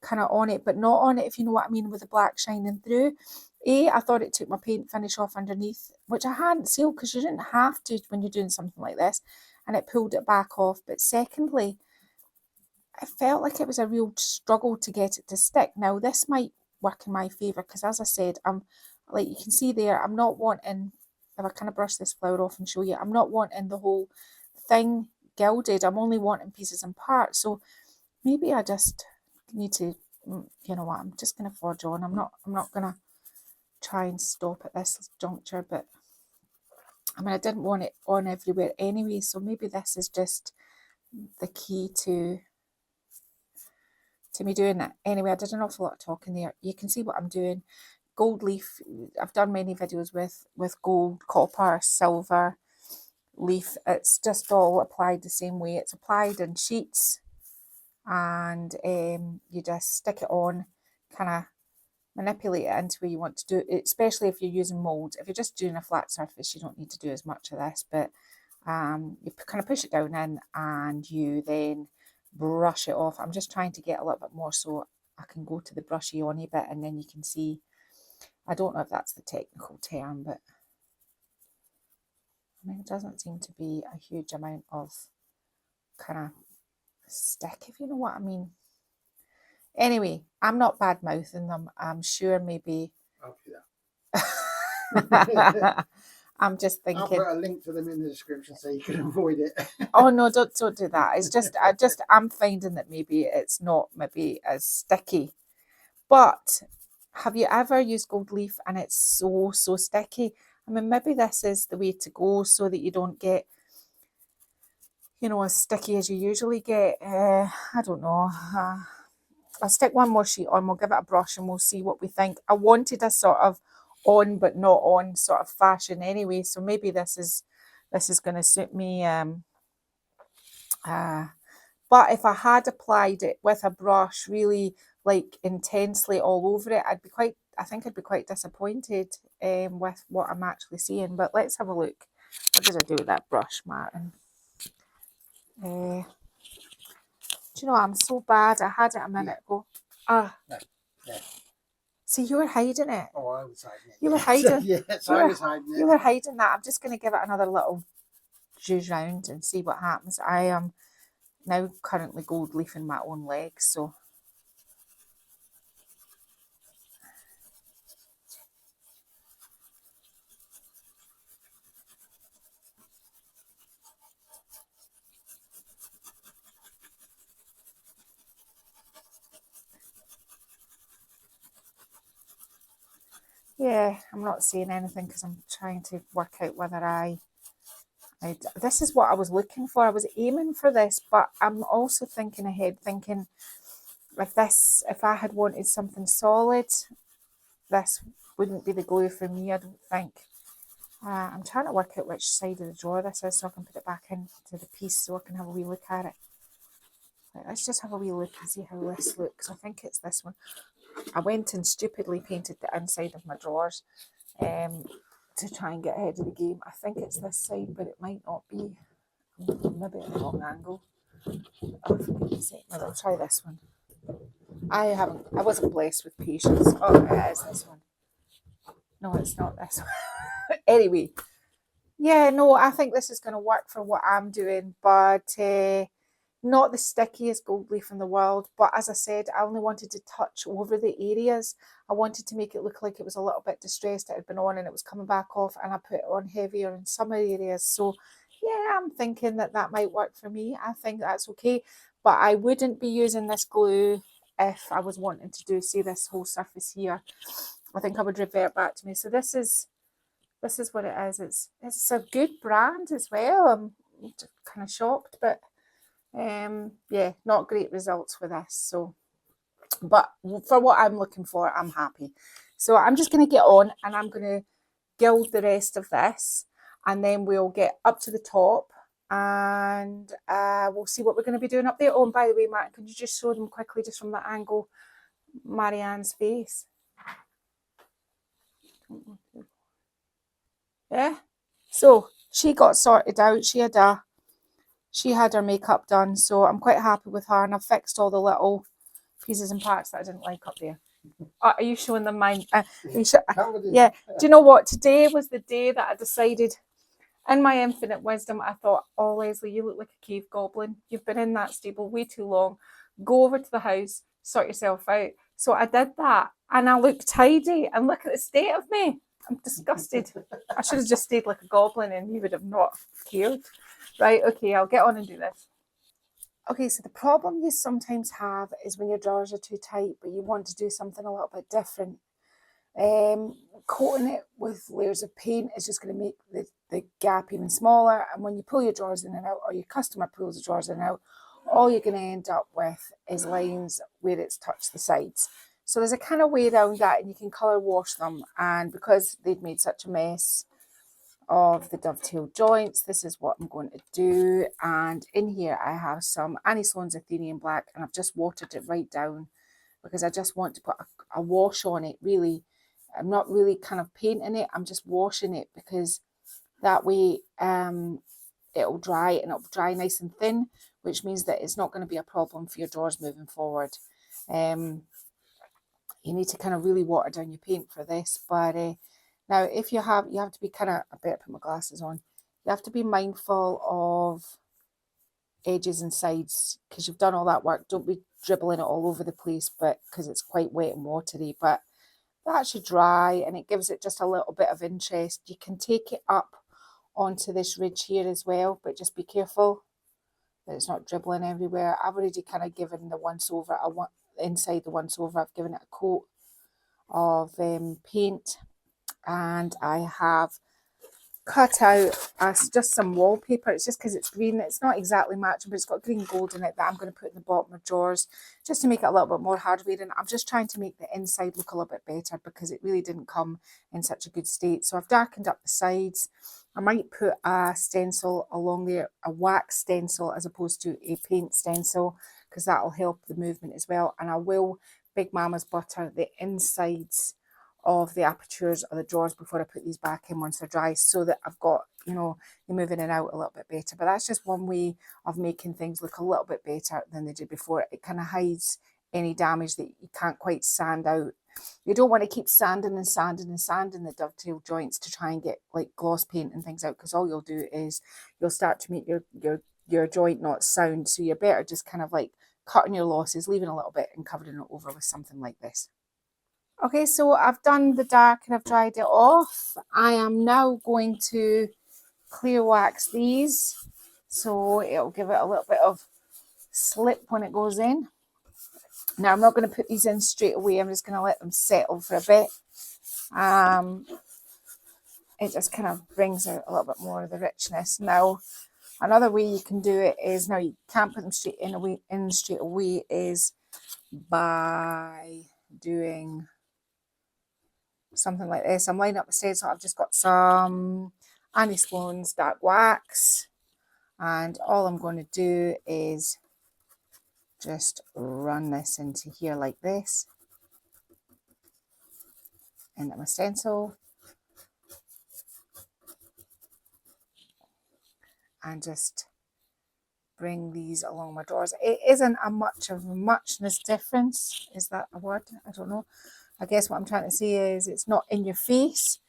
kind of on it, but not on it, if you know what I mean, with the black shining through. I thought it took my paint finish off underneath, which I hadn't sealed because you didn't have to when you're doing something like this, and it pulled it back off. But secondly, I felt like it was a real struggle to get it to stick. Now this might work in my favour because, as I said, I'm like you can see there, I'm not wanting, if I kind of brush this flower off and show you, I'm not wanting the whole thing gilded. I'm only wanting pieces and parts. So maybe I just need to, you know what, I'm just going to forge on. I'm not going to try and stop at this juncture, but I mean I didn't want it on everywhere anyway, so maybe this is just the key to me doing that. Anyway, I did an awful lot of talking there. You can see what I'm doing. Gold leaf, I've done many videos with gold, copper, silver leaf. It's just all applied the same way. It's applied in sheets, and you just stick it on, kind of manipulate it into where you want to do it, especially if you're using mould. If you're just doing a flat surface, you don't need to do as much of this, but you kind of push it down in and you then brush it off. I'm just trying to get a little bit more so I can go to the brushy on bit, and then you can see, I don't know if that's the technical term, but mean, it doesn't seem to be a huge amount of kind of stick, if you know what I mean. Anyway, I'm not bad mouthing them. I'm sure maybe I'll do that. I'm just I'll thinking. put a link to them in the description so you can avoid it. Oh no, don't do that. It's just I'm finding that maybe it's not maybe as sticky. But have you ever used gold leaf and it's so sticky? I mean, maybe this is the way to go so that you don't get, you know, as sticky as you usually get. I don't know. I'll stick one more sheet on. We'll give it a brush and we'll see what we think. I wanted a sort of on but not on sort of fashion anyway, so maybe this is going to suit me. But if I had applied it with a brush really like intensely all over it, I think I'd be quite disappointed with what I'm actually seeing. But let's have a look. What did I do with that brush, Martin? Do you know, I'm so bad. I had it a minute ago. Yeah. See, you were hiding it. Oh, I was hiding it. You were hiding. Yes, I was hiding it. You were hiding that. I'm just going to give it another little zhuzh round and see what happens. I am now currently gold leafing my own legs, so. Yeah, I'm not saying anything because I'm trying to work out whether this is what I was looking for. I was aiming for this, but I'm also thinking ahead, thinking like this, if I had wanted something solid, this wouldn't be the glue for me, I don't think. I'm trying to work out which side of the drawer this is so I can put it back into the piece so I can have a wee look at it. Right, let's just have a wee look and see how this looks. I think it's this one. I went and stupidly painted the inside of my drawers to try and get ahead of the game. I think it's this side, but it might not be. Maybe at the wrong angle. Oh, for goodness sake. Maybe I'll try this one. I wasn't blessed with patience. Oh, it is this one. No, it's not this one. Anyway, yeah, no, I think this is going to work for what I'm doing, but not the stickiest gold leaf in the world. But as I said, I only wanted to touch over the areas. I wanted to make it look like it was a little bit distressed. It had been on and it was coming back off, and I put it on heavier in some areas. So yeah, I'm thinking that might work for me. I think that's okay. But I wouldn't be using this glue if I was wanting to do, say, this whole surface here. I think I would revert back to me. So this is what it is. It's a good brand as well. I'm kind of shocked, but yeah, not great results with this. So, but for what I'm looking for, I'm happy. So I'm just going to get on and I'm going to gild the rest of this, and then we'll get up to the top and we'll see what we're going to be doing up there. Oh, and by the way, Martin, could you just show them quickly, just from that angle, Marianne's face? Yeah, so she got sorted out. She had her makeup done, so I'm quite happy with her, and I've fixed all the little pieces and parts that I didn't like up there. Are you showing them mine? Yeah. Do you know what? Today was the day that I decided, in my infinite wisdom, I thought, oh, Leslie, you look like a cave goblin. You've been in that stable way too long. Go over to the house, sort yourself out. So I did that, and I look tidy, and look at the state of me. I'm disgusted. I should have just stayed like a goblin and you would have not cared. Right, okay, I'll get on and do this. Okay, so the problem you sometimes have is when your drawers are too tight, but you want to do something a little bit different. Coating it with layers of paint is just going to make the gap even smaller. And when you pull your drawers in and out, or your customer pulls the drawers in and out, all you're going to end up with is lines where it's touched the sides. So there's a kind of way around that, and you can colour wash them. And because they'd made such a mess of the dovetail joints, this is what I'm going to do. And in here I have some Annie Sloan's Athenian Black, and I've just watered it right down because I just want to put a wash on it, really. I'm not really kind of painting it, I'm just washing it, because that way it'll dry, and it'll dry nice and thin, which means that it's not going to be a problem for your drawers moving forward. You need to kind of really water down your paint for this, but now if you have to be kind of, I better put my glasses on, you You have to be mindful of edges and sides because you've done all that work. Don't be dribbling it all over the place, but because it's quite wet and watery. But that should dry, and it gives it just a little bit of interest. You can take it up onto this ridge here as well, but just be careful that it's not dribbling everywhere. I've already kind of given the once over, inside the once over, I've given it a coat of paint, and I have cut out just some wallpaper. It's just because it's green. It's not exactly matching, but it's got green gold in it that I'm going to put in the bottom of drawers just to make it a little bit more hard wearing. I'm just trying to make the inside look a little bit better because it really didn't come in such a good state. So I've darkened up the sides. I might put a stencil along there, a wax stencil as opposed to a paint stencil, because that'll help the movement as well. And I will Big Mama's butter the insides of the apertures of the drawers before I put these back in once they're dry, so that I've got, you know, you're moving in and out a little bit better. But that's just one way of making things look a little bit better than they did before. It kind of hides any damage that you can't quite sand out. You don't want to keep sanding and sanding and sanding the dovetail joints to try and get like gloss paint and things out, because all you'll do is you'll start to make your joint not sound. So you're better just kind of like cutting your losses, leaving a little bit and covering it over with something like this. Okay, so I've done the dark and I've dried it off. I am now going to clear wax these, so it'll give it a little bit of slip when it goes in. Now I'm not going to put these in straight away. I'm just going to let them settle for a bit. It just kind of brings out a little bit more of the richness. Now, another way you can do it is, now you can't put them straight away, is by doing something like this. I'm lining up the stencil. I've just got some Annie Sloan's dark wax, and all I'm going to do is just run this into here like this, into my stencil, and just bring these along my drawers. It isn't a muchness difference. Is that a word? I don't know. I guess what I'm trying to say is it's not in your face,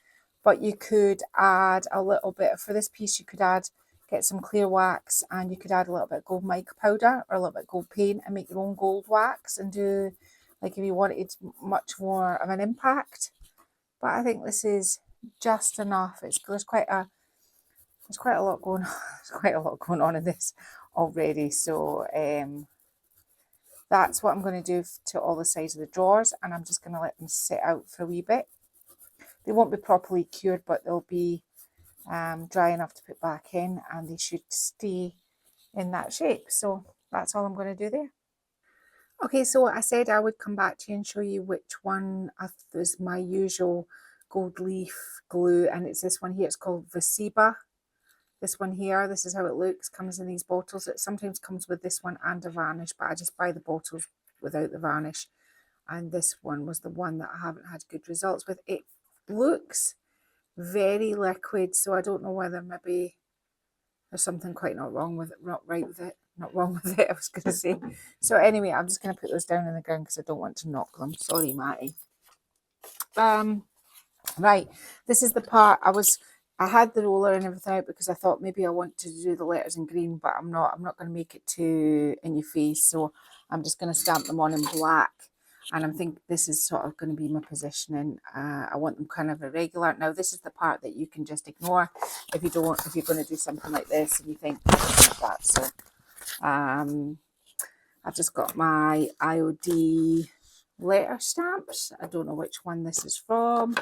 but you could add a little bit, for this piece you could get some clear wax, and you could add a little bit of gold mica powder or a little bit of gold paint and make your own gold wax and do, like, if you wanted much more of an impact. But I think this is just enough. There's quite a lot going on. There's quite a lot going on in this already. So that's what I'm going to do to all the sides of the drawers, and I'm just going to let them sit out for a wee bit. They won't be properly cured, but they'll be dry enough to put back in, and they should stay in that shape. So that's all I'm going to do there. Okay, so I said I would come back to you and show you which one is my usual gold leaf glue, and it's this one here. It's called Visiba. This one here, this is how it looks, comes in these bottles. It sometimes comes with this one and a varnish, but I just buy the bottles without the varnish. And this one was the one that I haven't had good results with. It looks very liquid, so I don't know whether maybe there's something quite not wrong with it, not wrong with it, I was going to say. So anyway, I'm just going to put those down in the ground because I don't want to knock them. Sorry, Matty. Right, this is the part I had the roller and everything out because I thought maybe I want to do the letters in green, but I'm not going to make it too in your face. So I'm just going to stamp them on in black. And I'm thinking this is sort of going to be my positioning. I want them kind of irregular. Now, this is the part that you can just ignore if you're going to do something like this and you think like that. So I've just got my IOD letter stamps. I don't know which one this is from.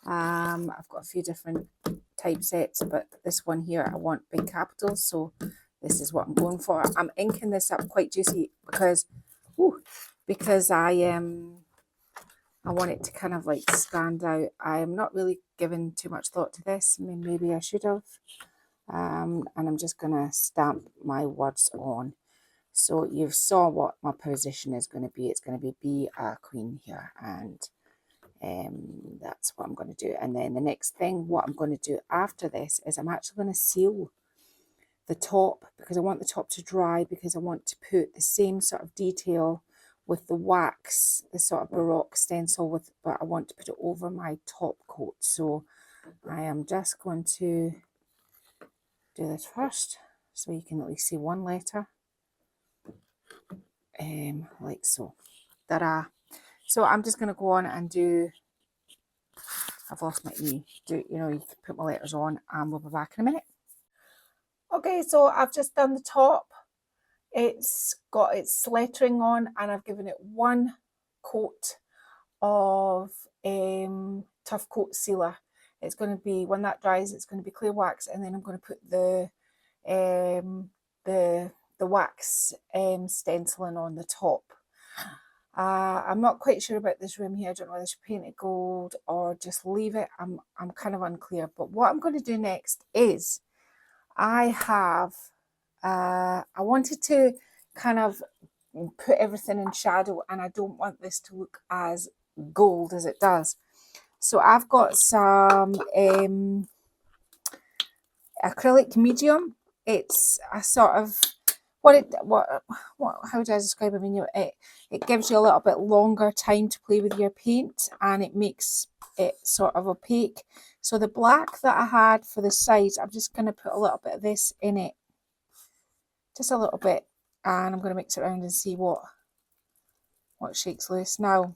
I've got a few different typesets, but this one here I want big capitals, so this is what I'm going for. I'm inking this up quite juicy because I want it to kind of like stand out. I am not really giving too much thought to this. I mean, maybe I should have. And I'm just gonna stamp my words on. So you saw what my position is going to be. It's going to be a queen here, and that's what I'm going to do. And then the next thing, what I'm going to do after this is I'm actually going to seal the top, because I want the top to dry, because I want to put the same sort of detail with the wax, the sort of Baroque stencil, but I want to put it over my top coat. So I am just going to do this first so you can at least see one letter. Like so. Ta-da. So I'm just going to go on and do, I've lost my E. You can put my letters on and we'll be back in a minute. Okay, so I've just done the top. It's got its lettering on and I've given it one coat of Tough Coat Sealer. It's going to be, when that dries, it's going to be clear wax, and then I'm going to put the wax stenciling on the top. I'm not quite sure about this room here. I don't know whether I should paint it gold or just leave it. I'm kind of unclear. But what I'm going to do next is I wanted to kind of put everything in shadow, and I don't want this to look as gold as it does. So I've got some acrylic medium. It's a sort of how do I describe it? I mean, it gives you a little bit longer time to play with your paint, and it makes it sort of opaque. So the black that I had for the sides, I'm just going to put a little bit of this in it, just a little bit, and I'm going to mix it around and see what shakes loose. Now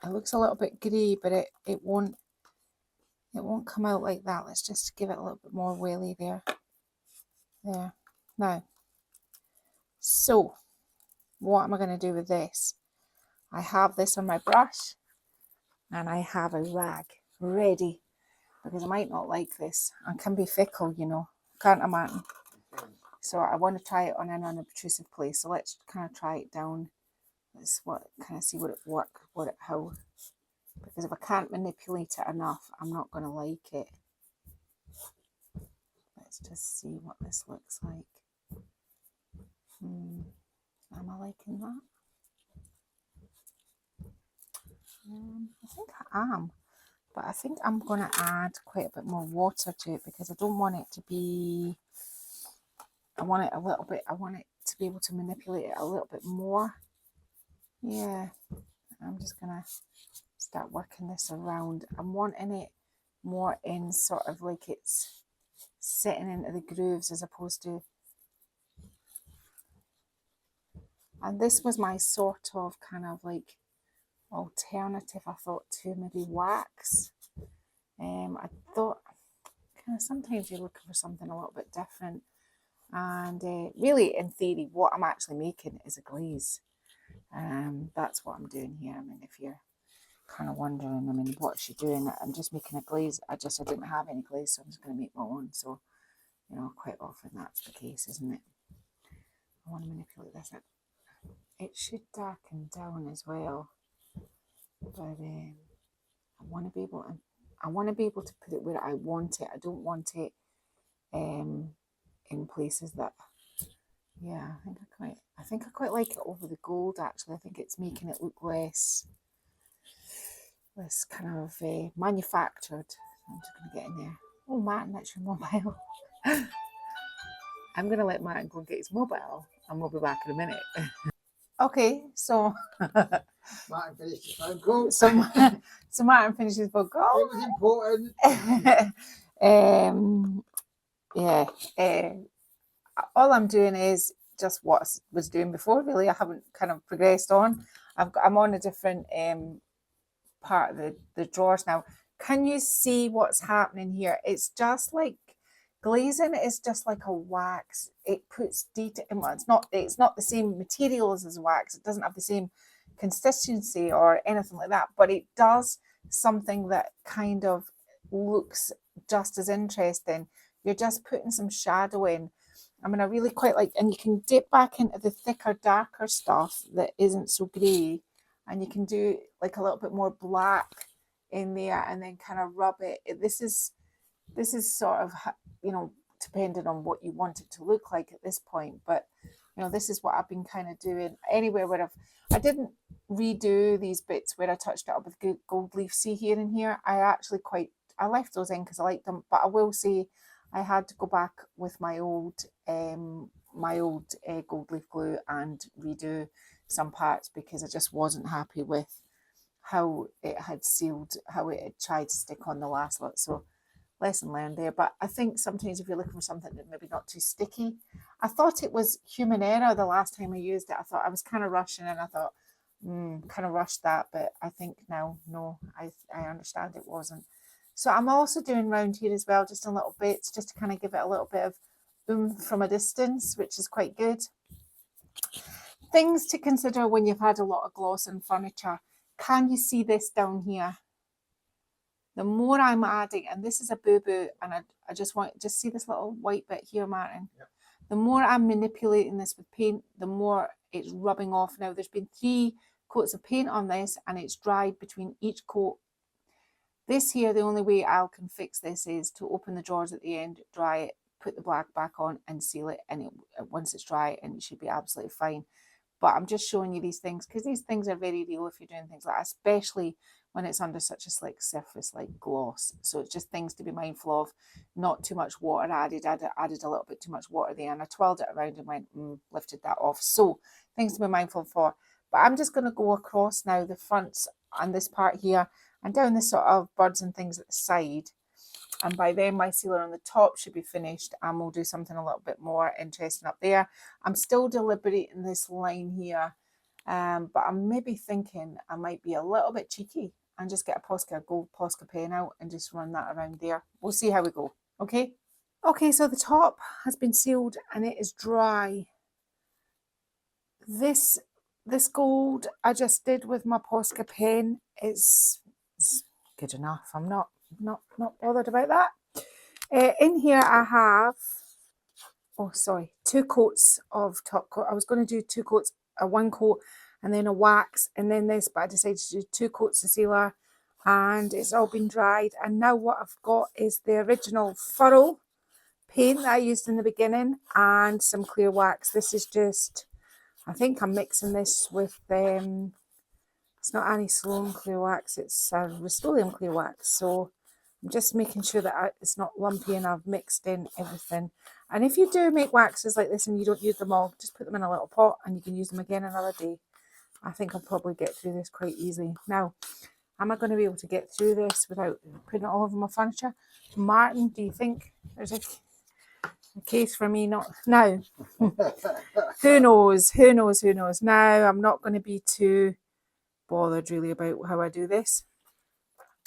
it looks a little bit grey, but it won't come out like that. Let's just give it a little bit more welly there. Now, so what am I going to do with this? I have this on my brush and I have a rag ready, because I might not like this. I can be fickle, can't imagine. So I want to try it on an unobtrusive place. So let's kind of try it down. Let's see how, because if I can't manipulate it enough, I'm not going to like it. Let's just see what this looks like. Am I liking that? I think I am, but I think I'm going to add quite a bit more water to it, because I don't want it to be, I want it to be able to manipulate it a little bit more. Yeah, I'm just going to start working this around. I'm wanting it more in sort of like it's sitting into the grooves as opposed to, and this was my sort of kind of like alternative, I thought, to maybe wax. I thought kind of sometimes you're looking for something a little bit different, and really in theory what I'm actually making is a glaze. That's what I'm doing here. I mean, if you're kind of wondering, I mean, what's she doing? I'm just making a glaze. I didn't have any glaze, so I'm just going to make my own. So, quite often that's the case, isn't it? I want to manipulate this. It should darken down as well, but I want to be able to put it where I want it. I don't want it in places that, yeah, I think I quite like it over the gold, actually. I think it's making it look less kind of manufactured. I'm just going to get in there. Oh, Martin, that's your mobile. I'm going to let Martin go and get his mobile, and we'll be back in a minute. Okay, so Martin finished his phone call. so Martin finished his phone call. It was important. All I'm doing is just what I was doing before, really. I haven't kind of progressed on. I'm on a different part of the drawers now. Can you see what's happening here? It's just like glazing is just like a wax. It puts detail. Well, it's not the same materials as wax. It doesn't have the same consistency or anything like that, but it does something that kind of looks just as interesting. You're just putting some shadow in. I mean, I really quite like, and you can dip back into the thicker, darker stuff that isn't so grey, and you can do like a little bit more black in there, and then kind of rub it. This is sort of, depending on what you want it to look like at this point. But this is what I've been kind of doing. Anywhere where I didn't redo these bits where I touched it up with gold leaf. See here and here, I left those in because I liked them. But I will say I had to go back with my old gold leaf glue and redo some parts, because I just wasn't happy with how it had sealed, how it had tried to stick on the last lot. So lesson learned there. But I think sometimes if you're looking for something that maybe not too sticky, I thought it was human error the last time I used it. I thought I was kind of rushing, and I thought, kind of rushed that. But I think now, no, I understand it wasn't. So I'm also doing round here as well, just in little bits, just to kind of give it a little bit of oomph from a distance, which is quite good. Things to consider when you've had a lot of gloss in furniture. Can you see this down here? The more I'm adding, and this is a boo-boo, and I just see this little white bit here, Martin. Yep. The more I'm manipulating this with paint, the more it's rubbing off. Now, there's been 3 coats of paint on this, and it's dried between each coat. This here, the only way I can fix this is to open the drawers at the end, dry it, put the black back on, and seal it. And once it's dry, and it should be absolutely fine. But I'm just showing you these things because these things are very real if you're doing things like that, especially when it's under such a slick surface like gloss. So it's just things to be mindful of. Not too much water added. I added a little bit too much water there, and I twirled it around and went, lifted that off. So things to be mindful for. But I'm just going to go across now the fronts and this part here and down the sort of birds and things at the side. And by then my sealer on the top should be finished, and we'll do something a little bit more interesting up there. I'm still deliberating this line here, but I'm maybe thinking I might be a little bit cheeky and just get a gold Posca pen out and just run that around there. We'll see how we go, okay? Okay, so the top has been sealed and it is dry. This gold I just did with my Posca pen is good enough. I'm not bothered about that. In here I have 2 coats of top coat. I was going to do 2 coats, 1 coat and then a wax and then this, but I decided to do 2 coats of sealer, and it's all been dried. And now what I've got is the original furrow paint that I used in the beginning and some clear wax. This is just, I think I'm mixing this with it's not Annie Sloan clear wax, it's Rust-Oleum clear wax. So I'm just making sure that it's not lumpy and I've mixed in everything. And if you do make waxes like this and you don't use them all, just put them in a little pot and you can use them again another day. I think I'll probably get through this quite easily. Now, am I going to be able to get through this without putting it all over my furniture? Martin, do you think there's a case for me not? Now, who knows? Now, I'm not going to be too bothered really about how I do this.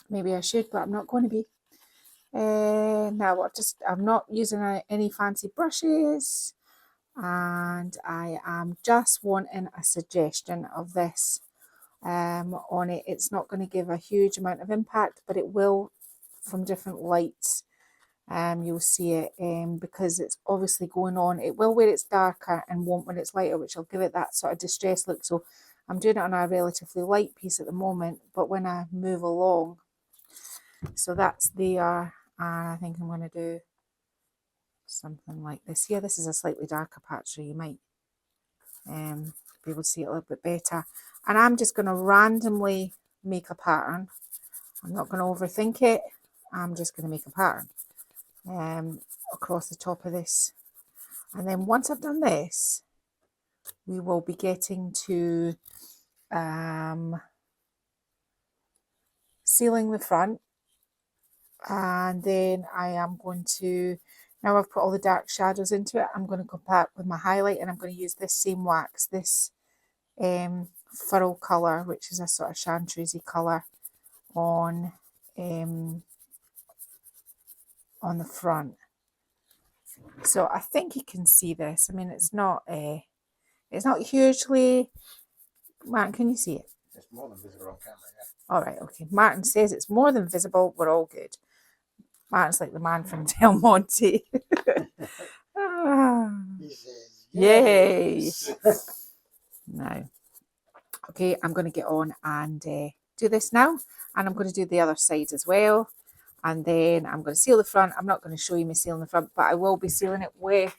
Maybe I should, but I'm not going to be. Now I'm not using any fancy brushes, and I am just wanting a suggestion of this on it. It's not going to give a huge amount of impact, but it will from different lights. You'll see it because it's obviously going on. It will where it's darker and won't when it's lighter, which will give it that sort of distressed look. So I'm doing it on a relatively light piece at the moment, but when I move along, so that's there. I think I'm going to do something like this here. This is a slightly darker patch, so you might be able to see it a little bit better. And I'm just going to randomly make a pattern. I'm not going to overthink it. I'm just going to make a pattern across the top of this. And then once I've done this, we will be getting to sealing the front. And then I am going to, now I've put all the dark shadows into it, I'm going to go back with my highlight and I'm going to use this same wax, this furrow colour, which is a sort of chartreuse colour on the front. So I think you can see this. I mean, it's not hugely, Martin, can you see it? It's more than visible on camera, yeah. All right, okay. Martin says it's more than visible. We're all good. Martin's like the man from Del Monte. He says, Yay! Now, okay, I'm going to get on and do this now, and I'm going to do the other side as well, and then I'm going to seal the front. I'm not going to show you me sealing the front, but I will be sealing it with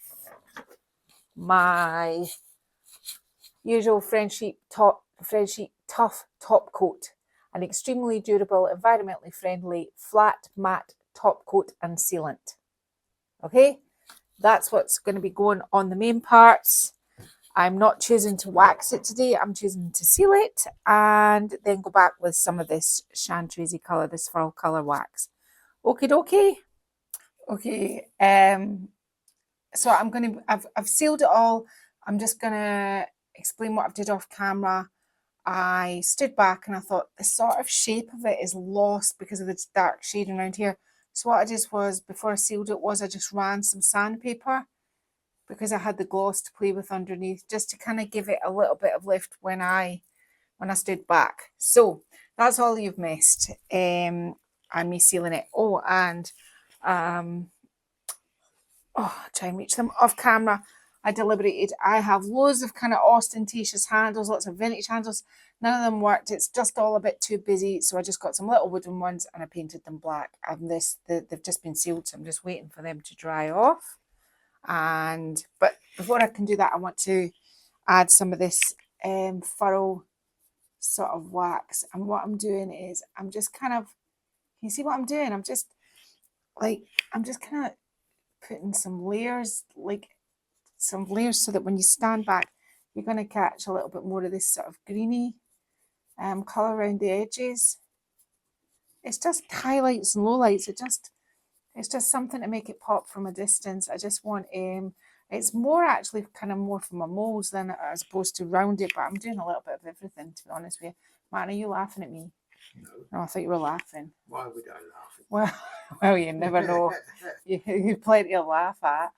my usual Friendship Tough Top Coat, an extremely durable, environmentally friendly, flat, matte top coat and sealant. Okay, that's what's going to be going on the main parts. I'm not choosing to wax it today. I'm choosing to seal it and then go back with some of this chartreuse colour, this furrow colour wax. Okie dokie. Okay, so I've sealed it all. I'm just gonna explain what I've did off camera. I stood back and I thought the sort of shape of it is lost because of the dark shading around here. So what I did was, before I sealed it, was I just ran some sandpaper because I had the gloss to play with underneath, just to kind of give it a little bit of lift when I stood back. So that's all you've missed. I'm me sealing it. Oh, and try and reach them off camera. I deliberated. I have loads of kind of ostentatious handles, lots of vintage handles. None of them worked. It's just all a bit too busy. So I just got some little wooden ones and I painted them black. And they've just been sealed, so I'm just waiting for them to dry off. But before I can do that, I want to add some of this furrow sort of wax. And what I'm doing is I'm just kind of, can you see what I'm doing? I'm just kind of putting some layers, so that when you stand back, you're going to catch a little bit more of this sort of greeny colour around the edges. It's just highlights and lowlights. It's just something to make it pop from a distance. I just want it's more actually kind of more for my molds than as opposed to round it, but I'm doing a little bit of everything, to be honest with you. Martin, are you laughing at me? No. No, I thought you were laughing. Why would I laugh? Well, you never know. You plenty to laugh at.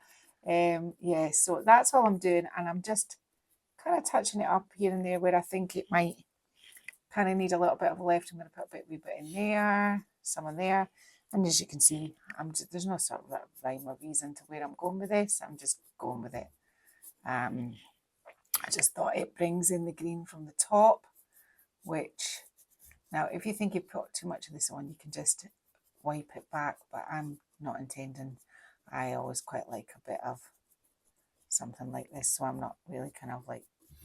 Yeah, so that's all I'm doing, and I'm just kind of touching it up here and there where I think it might kind of need a little bit of a lift. I'm going to put a wee bit in there, some in there, and as you can see, there's no sort of rhyme or reason to where I'm going with this. I'm just going with it. I just thought it brings in the green from the top, which now if you think you've put too much of this on, you can just wipe it back, but I'm not intending. I always quite like a bit of something like this, so I'm not really kind of like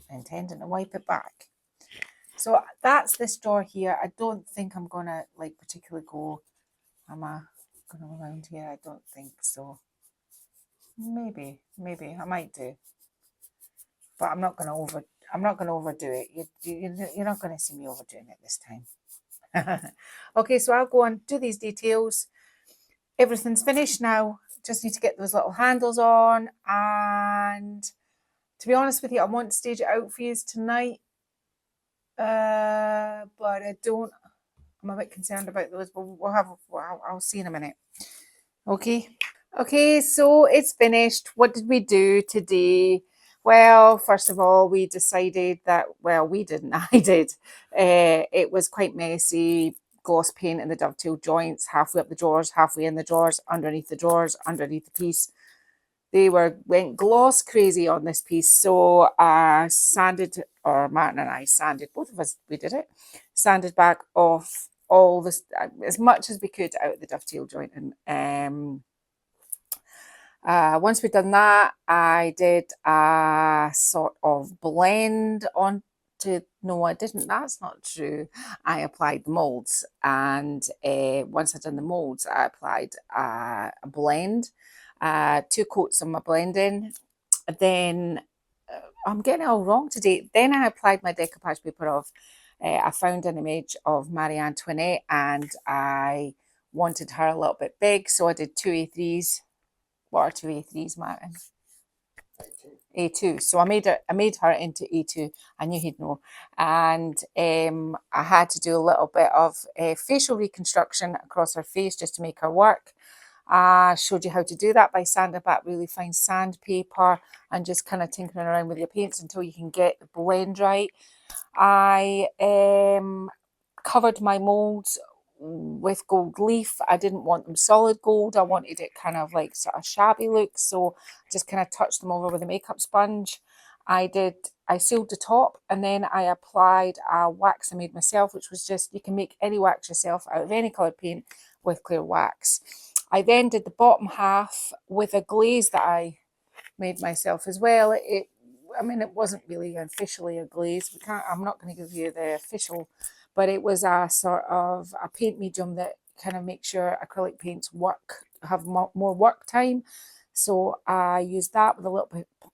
intending to wipe it back. So that's this drawer here. I don't think I'm gonna like particularly go, am I gonna go around here? I don't think so. Maybe I might do, but I'm not gonna overdo it. You're not gonna see me overdoing it this time. Okay, so I'll go and do these details. Everything's finished now. Just need to get those little handles on, and to be honest with you, I want to stage it out for you tonight, but I don't. I'm a bit concerned about those, but I'll see in a minute. Okay, so it's finished. What did we do today? Well, first of all, we decided that, well, we didn't, I did. It was quite messy. Gloss paint in the dovetail joints, halfway up the drawers, halfway in the drawers, underneath the piece. They went gloss crazy on this piece. So sanded, or Martin and I sanded, both of us, we did it, sanded back off all this, as much as we could out of the dovetail joint. And once we'd done that, I did a sort of blend on to, no, I didn't, that's not true. I applied the molds, and once I'd done the molds, I applied a blend, 2 coats of my blending. Then I'm getting it all wrong today. Then I applied my decoupage paper of, I found an image of Marie Antoinette and I wanted her a little bit big, so I did 2 A3s. What are 2 A3s, Martin? A2. So I made her into A2. I knew he'd know. And I had to do a little bit of facial reconstruction across her face just to make her work. I showed you how to do that by sanding back really fine sandpaper and just kind of tinkering around with your paints until you can get the blend right. I covered my molds with gold leaf. I didn't want them solid gold. I wanted it kind of like sort of shabby look, so just kind of touched them over with a makeup sponge. I sealed the top, and then I applied a wax I made myself, which was just, you can make any wax yourself out of any coloured paint with clear wax. I then did the bottom half with a glaze that I made myself as well. I mean, it wasn't really officially a glaze. I'm not going to give you the official, but it was a sort of a paint medium that kind of makes your acrylic paints have more work time. So I used that with a little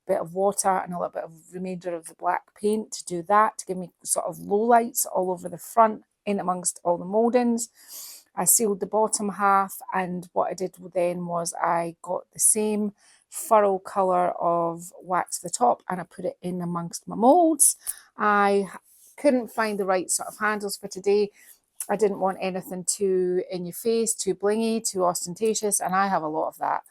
bit of water and a little bit of remainder of the black paint to do that, to give me sort of low lights all over the front, in amongst all the mouldings. I sealed the bottom half, and what I did then was I got the same furrow colour of wax for the top and I put it in amongst my moulds. I couldn't find the right sort of handles for today. I didn't want anything too in your face, too blingy, too ostentatious, and I have a lot of that.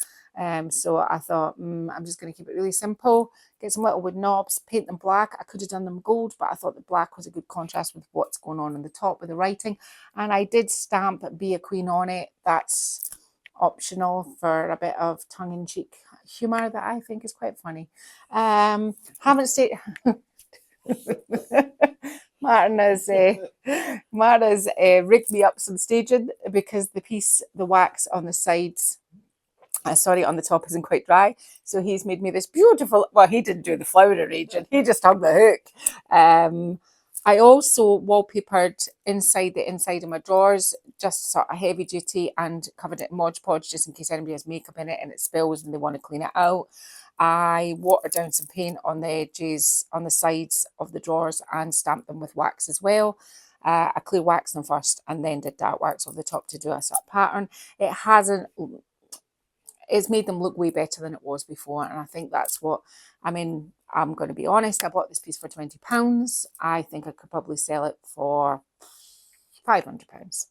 So I thought, I'm just going to keep it really simple, get some little wood knobs, paint them black. I could have done them gold, but I thought the black was a good contrast with what's going on the top with the writing. And I did stamp Be a Queen on it. That's optional for a bit of tongue-in-cheek humour that I think is quite funny. Haven't stayed... Martin has rigged me up some staging because the wax on the sides, on the top isn't quite dry. So he's made me this beautiful, well, he didn't do the flower arranging, he just hung the hook. I also wallpapered inside of my drawers, just sort of heavy duty, and covered it in Mod Podge just in case anybody has makeup in it and it spills and they want to clean it out. I watered down some paint on the edges, on the sides of the drawers, and stamped them with wax as well. I clear waxed them first and then did dark wax over the top to do a sort of pattern. It's made them look way better than it was before, and I think that's what, I mean, I'm going to be honest, I bought this piece for £20. I think I could probably sell it for £500.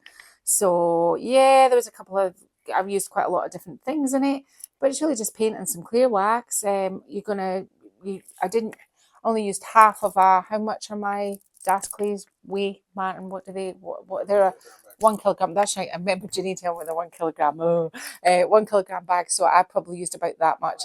So yeah, there was a couple of, I've used quite a lot of different things in it, but it's really just paint and some clear wax. I didn't only used half of how much are my Das clays weigh, Martin? What they're 1 kilogram. That's right. I remember Ginny telling me the 1 kilogram. 1 kilogram bag. So I probably used about that much.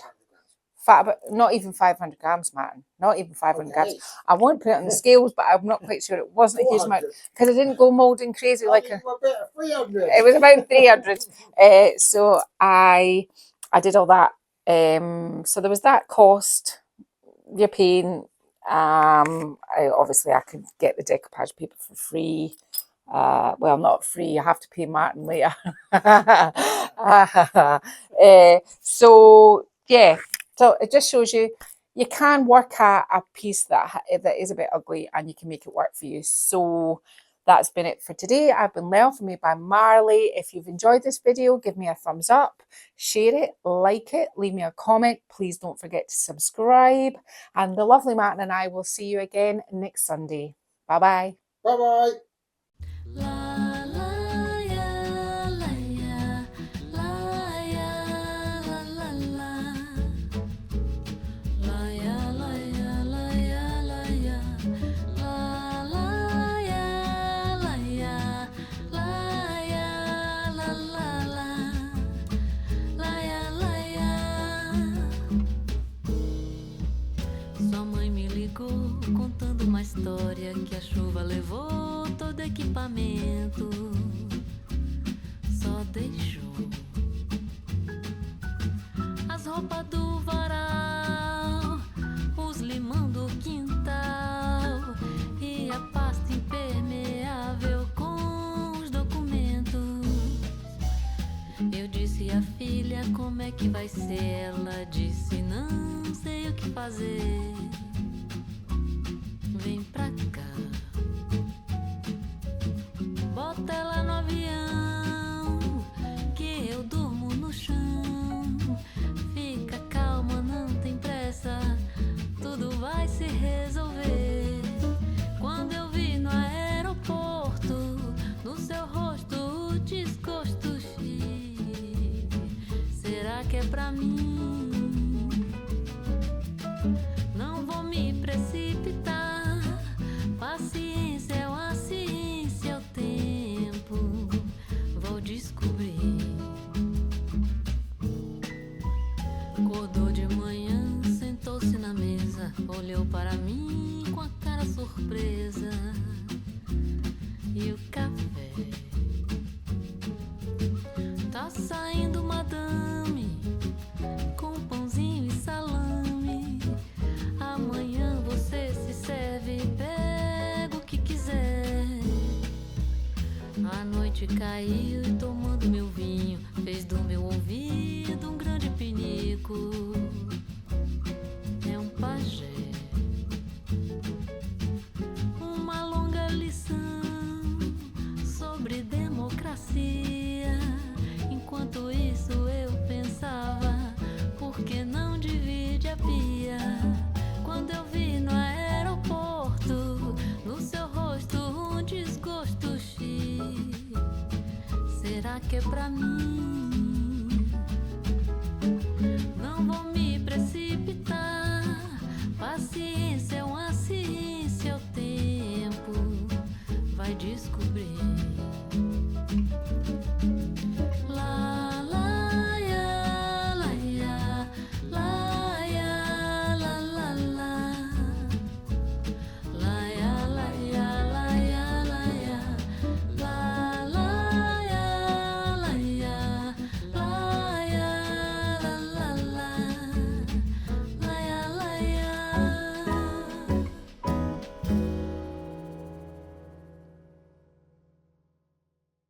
Not even 500 grams, Martin. Not even 500 grams. I won't put it on the scales, but I'm not quite sure. It wasn't a huge amount because I didn't go moulding crazy like it was about 300. So I did all that. So there was that cost. Your paint. Obviously I could get the decoupage paper for free. Well, not free. I have to pay Martin later. So yeah. So it just shows you can work at a piece that is a bit ugly and you can make it work for you. So that's been it for today. I've been Lel from Made by Marley. If you've enjoyed this video, give me a thumbs up, share it, like it, leave me a comment. Please don't forget to subscribe. And the lovely Martin and I will see you again next Sunday. Bye-bye. Bye-bye. La la ya la ya la ya la la la la ya la ya la ya la ya la la ya la ya la ya la la la ya la ya. Sua mãe me ligou contando uma história que a chuva levou todo equipamento, só deixou as roupas do varal, os limão do quintal e a pasta impermeável com os documentos. Eu disse a filha, como é que vai ser? Ela disse, não sei o que fazer. Vem pra cá. Bota ela no avião, que eu durmo no chão. Fica calma, não tem pressa, tudo vai se resolver. Quando eu vi no aeroporto, no seu rosto o desgosto. Será que é pra mim? Não vou me precipitar, paciência é uma ciência, é o tempo, vou descobrir. Acordou de manhã, sentou-se na mesa, olhou para mim com a cara surpresa. E o café? Tá saindo madame, com pãozinho e salame. Amanhã você se serve, pega o que quiser. A noite caiu e tomando meu vinho, fez do meu ouvido um grande pinico. É um pajé, uma longa lição sobre democracia. pra mim. Não vou me precipitar, paciência é um acidente.